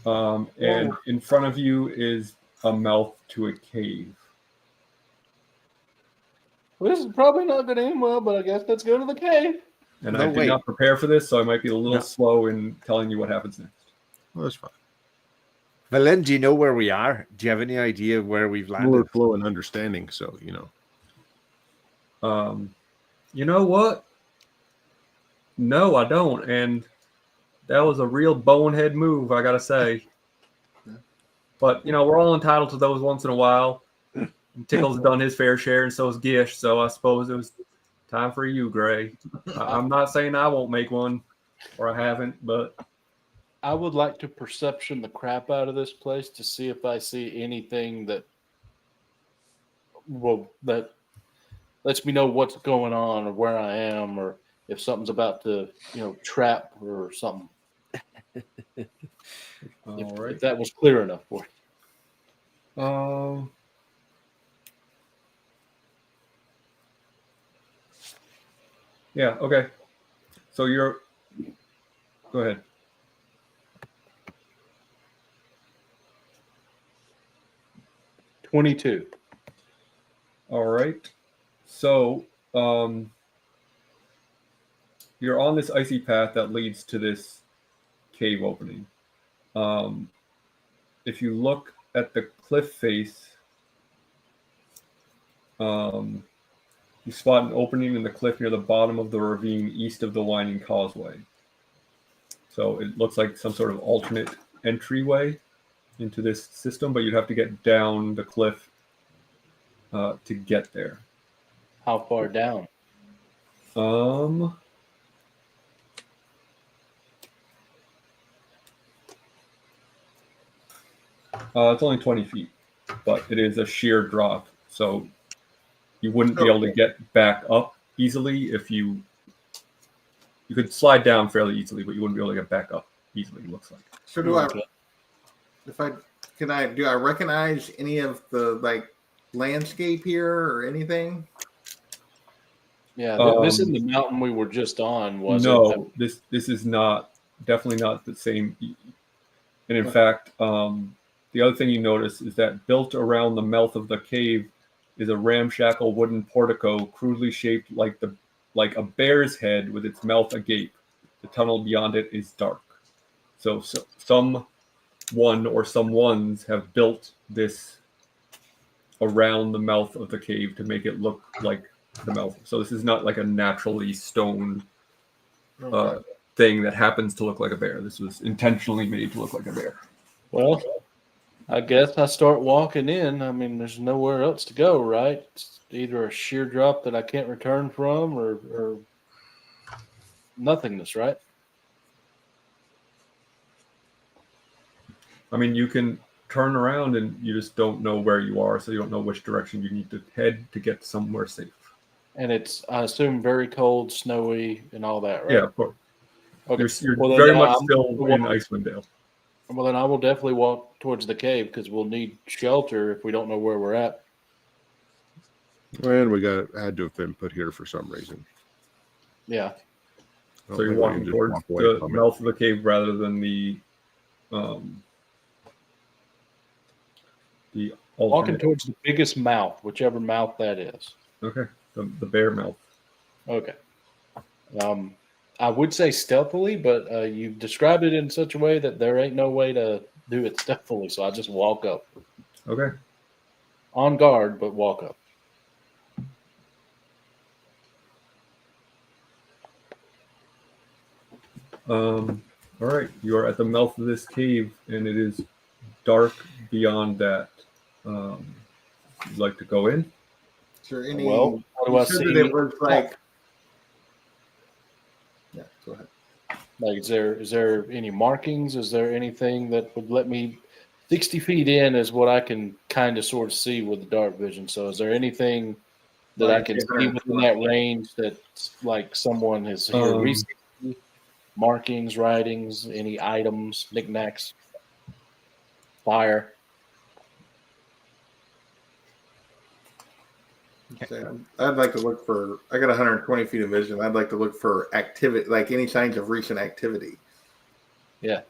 And in front of you is a mouth to a cave. Well, this is probably not going to end well, but I guess let's go to the cave. And No, I did wait. not prepare for this, so I might be a little No. slow in telling you what happens next. Well, that's fine. Valen, do you know where we are? Do you have any idea of where we've landed? More flow and understanding, so You know what? No, I don't. And that was a real bonehead move, I gotta say. But we're all entitled to those once in a while. Tickle's done his fair share, and so is Gish. So I suppose it was time for you, Gray. I'm not saying I won't make one, or I haven't, but I would like to perception the crap out of this place to see if I see anything that lets me know what's going on or where I am or if something's about to trap or something. If that was clear enough for you. Yeah, okay. So go ahead. $22. All right. So you're on this icy path that leads to this cave opening. If you look at the cliff face, you spot an opening in the cliff near the bottom of the ravine east of the winding causeway. So it looks like some sort of alternate entryway into this system, but you'd have to get down the cliff to get there. How far down? It's only 20 feet, but it is a sheer drop, so you wouldn't be able to get back up easily if you could slide down fairly easily, but you wouldn't be able to get back up easily, it looks like. So do I recognize any of the landscape here or anything? Yeah, this isn't the mountain we were just on, was it? No, this is definitely not the same. And in fact, the other thing you notice is that built around the mouth of the cave is a ramshackle wooden portico crudely shaped like a bear's head with its mouth agape. The tunnel beyond it is dark. So someone or someones have built this around the mouth of the cave to make it look like the mouth. So this is not like a naturally stone thing that happens to look like a bear. This was intentionally made to look like a bear. Well, I guess I start walking in. I mean, there's nowhere else to go, right? It's either a sheer drop that I can't return from or nothingness, right? I mean, you can turn around and you just don't know where you are, so you don't know which direction you need to head to get somewhere safe. And it's, I assume, very cold, snowy, and all that, right? Yeah, of course. Okay. You're very much still in Icewind Dale. Well, then I will definitely walk towards the cave because we'll need shelter if we don't know where we're at. And we had to have been put here for some reason. Yeah. So you're walking towards the mouth of the cave rather than the walking towards the biggest mouth, whichever mouth that is. Okay, the bear mouth. Okay. I would say stealthily, but you've described it in such a way that there ain't no way to do it stealthily, so I just walk up. Okay. On guard, but walk up. All right, you are at the mouth of this cave, and it is dark beyond that. You'd like to go in? Is there any? Well, what do I see? It was like. Yeah, go ahead. Like, is there any markings? Is there anything that would let me 60 feet in is what I can kind of sort of see with the dark vision. So is there anything that I can see within that range that's like someone has here recently? Markings, writings, any items, knickknacks, fire? I'd like to look for. I got 120 feet of vision. I'd like to look for activity, like any signs of recent activity. Yeah.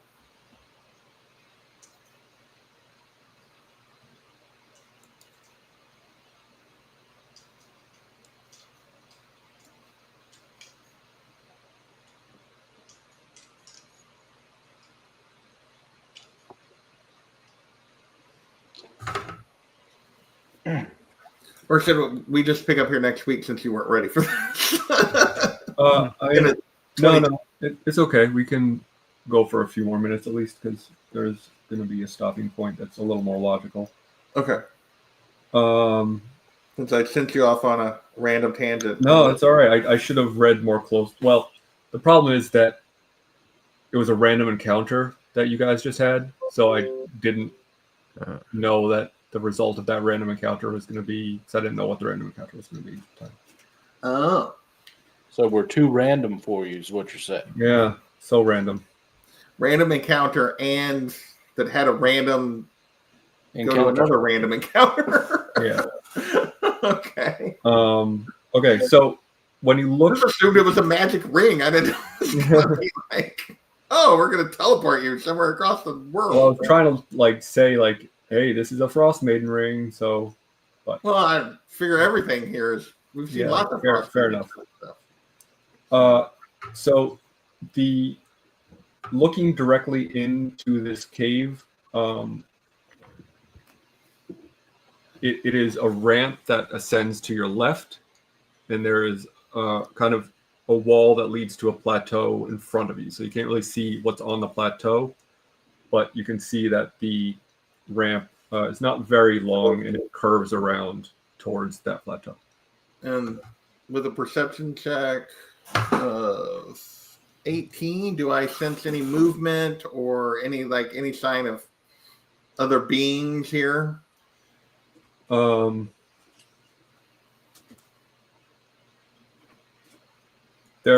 Or should we just pick up here next week since you weren't ready for that? No, it's okay. We can go for a few more minutes at least because there's going to be a stopping point that's a little more logical. Okay. Um, Since I sent you off on a random tangent. no, it's all right. I should have read more close. Well, the problem is that it was a random encounter that you guys just had, so I didn't know that the result of that random encounter was going to be. Because I didn't know what the random encounter was going to be. At the time. Oh. So we're too random for you, is what you're saying. Yeah, so random. Random encounter and that had a random go to Encounter. another random encounter. Yeah. Okay. Okay, so when you I look, just assumed it was a magic ring. I didn't know it was gonna be like, oh, we're gonna teleport you somewhere across the world. well, I was trying to say hey, this is a Frostmaiden ring, so. But Well, I figure everything here is. We've seen lots of fair enough. So the looking directly into this cave, it is a ramp that ascends to your left, and there is kind of a wall that leads to a plateau in front of you. So you can't really see what's on the plateau, but you can see that the ramp is not very long and it curves around towards that plateau. And with a perception check of 18, do I sense any movement or any sign of other beings here? There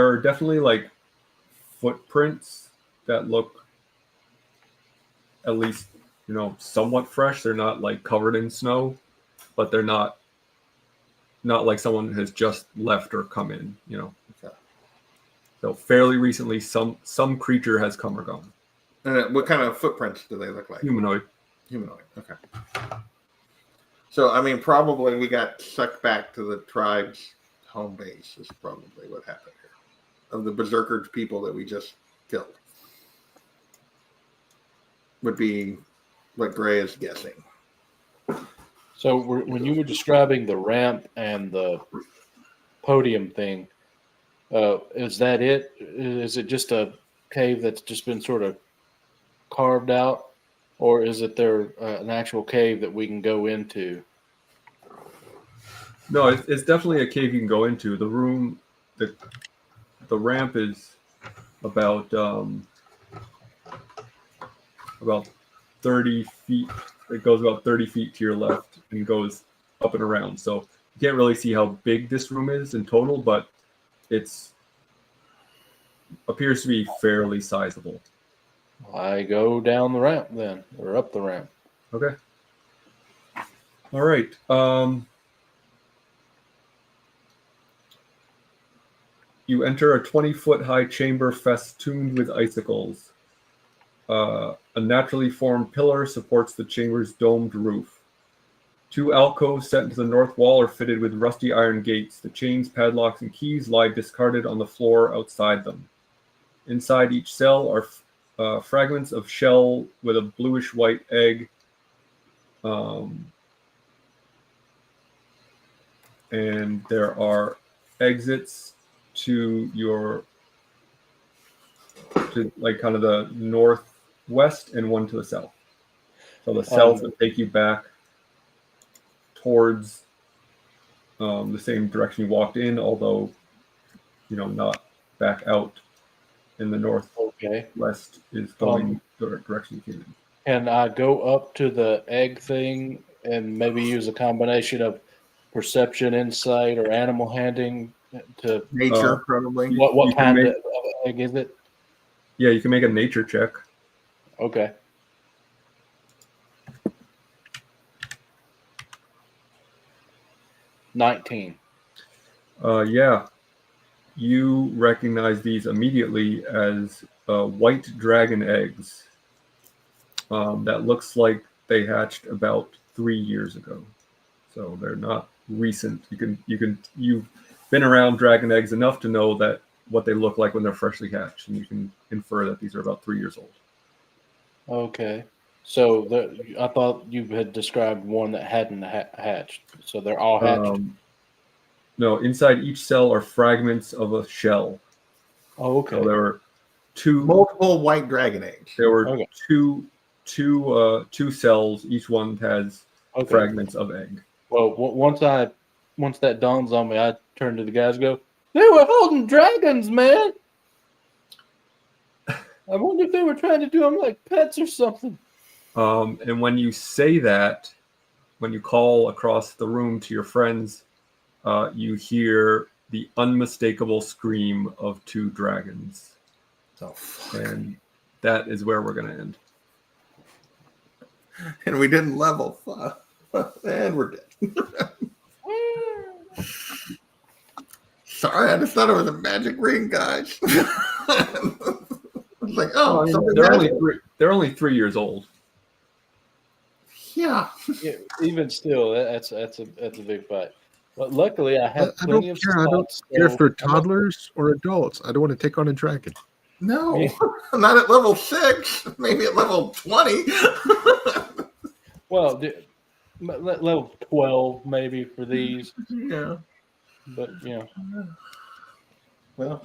are definitely footprints that look at least somewhat fresh. They're not covered in snow, but they're not like someone has just left or come in. Okay. So fairly recently, some creature has come or gone. And what kind of footprints do they look like? Humanoid. Okay. So I mean, probably we got sucked back to the tribe's home base. Is probably what happened here. Of the berserker people that we just killed, would be what Gray is guessing. So when you were describing the ramp and the podium thing, is that it? Is it just a cave that's just been sort of carved out, or is it there an actual cave that we can go into? No, it's definitely a cave you can go into. The room, the ramp is about 30 feet. It goes about 30 feet to your left and goes up and around. So you can't really see how big this room is in total, but it's appears to be fairly sizable. I go down the ramp then, or up the ramp. Okay. All right. You enter a 20-foot high chamber festooned with icicles. A naturally formed pillar supports the chamber's domed roof. 2 alcoves set into the north wall are fitted with rusty iron gates. The chains, padlocks, and keys lie discarded on the floor outside them. Inside each cell are fragments of shell with a bluish-white egg. And there are exits to kind of the northwest and one to the south. So the south would take you back towards the same direction you walked in, although not back out. In the northwest is going the direction you came in. Can I go up to the egg thing and maybe use a combination of perception, insight, or animal handling to Nature, probably. What kind of egg is it? Yeah, you can make a nature check. Okay. 19. Yeah. You recognize these immediately as white dragon eggs. That looks like they hatched about 3 years ago. So they're not recent. You've been around dragon eggs enough to know that what they look like when they're freshly hatched, and you can infer that these are about 3 years old. Okay. So I thought you had described one that hadn't hatched. So they're all hatched. No, inside each cell are fragments of a shell. Oh, okay. So there were two Multiple white dragon eggs. There were Okay. two cells. Each one has Okay. fragments of egg. Well, once that dawns on me, I turn to the guys and go, "They were holding dragons, man. I wonder if they were trying to do them like pets or something." And when you say that, when you call across the room to your friends, you hear the unmistakable scream of 2 dragons. Oh, fuck. And that is where we're going to end. And we didn't level. Fuck. And we're dead. Sorry, I just thought it was a magic ring, guys. I was like, oh, something they're only 3 years old. Yeah. Yeah, even still, that's a big fight. But luckily, I have I plenty don't of care. I don't spots, care so if they're I'm not- toddlers or adults. I don't want to take on a dragon. No, Yeah. not at level 6. Maybe at level 20. Well, level 12 maybe for these, Yeah. but Well,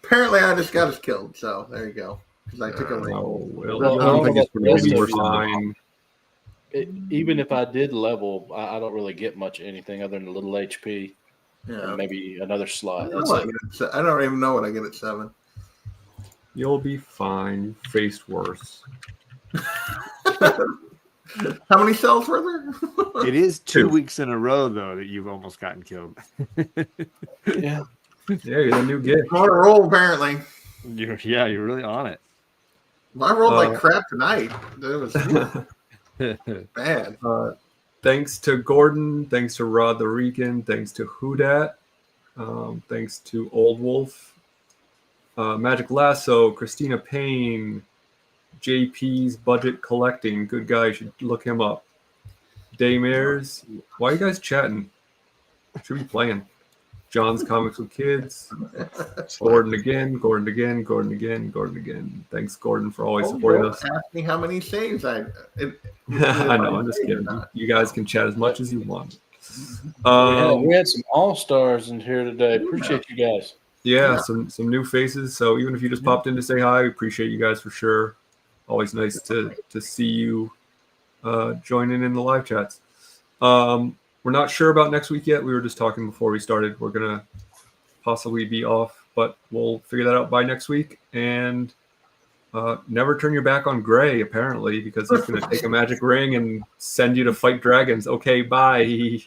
apparently I just got us killed. So there you go. Because I took away. Oh, well, Well, I don't think it's you'll really be worse than fine. even if I did level, I don't really get much anything other than a little HP Yeah. and maybe another I slot. don't That's know it. what I get at I don't even know what I get at 7. You'll be fine. You faced worse. How many cells were there? It is 2 Two. weeks in a row, though, that you've almost gotten killed. Yeah. Yeah, you're the new gig. On a roll, apparently. You're really on it. Well, I rolled like crap tonight. It was bad. Thanks to Gordon. Thanks to Rod the Rican. Thanks to Houdat. Thanks to Old Wolf. Magic Lasso. Christina Payne. JP's Budget Collecting. Good guy. You should look him up. Daymares. Why are you guys chatting? Should be playing. John's Comics with Kids. Gordon again. Gordon again. Gordon again. Gordon again. Thanks, Gordon, for always supporting us. Ask me how many saves I know. I'm just kidding. You guys can chat as much as you want. We had some all-stars in here today. Appreciate you guys. Yeah, some new faces. So even if you just popped in to say hi, we appreciate you guys for sure. Always nice to see you joining in the live chats. We're not sure about next week yet. We were just talking before we started. We're gonna possibly be off, but we'll figure that out by next week. And never turn your back on Gray, apparently, because he's gonna take a magic ring and send you to fight dragons. Okay, bye.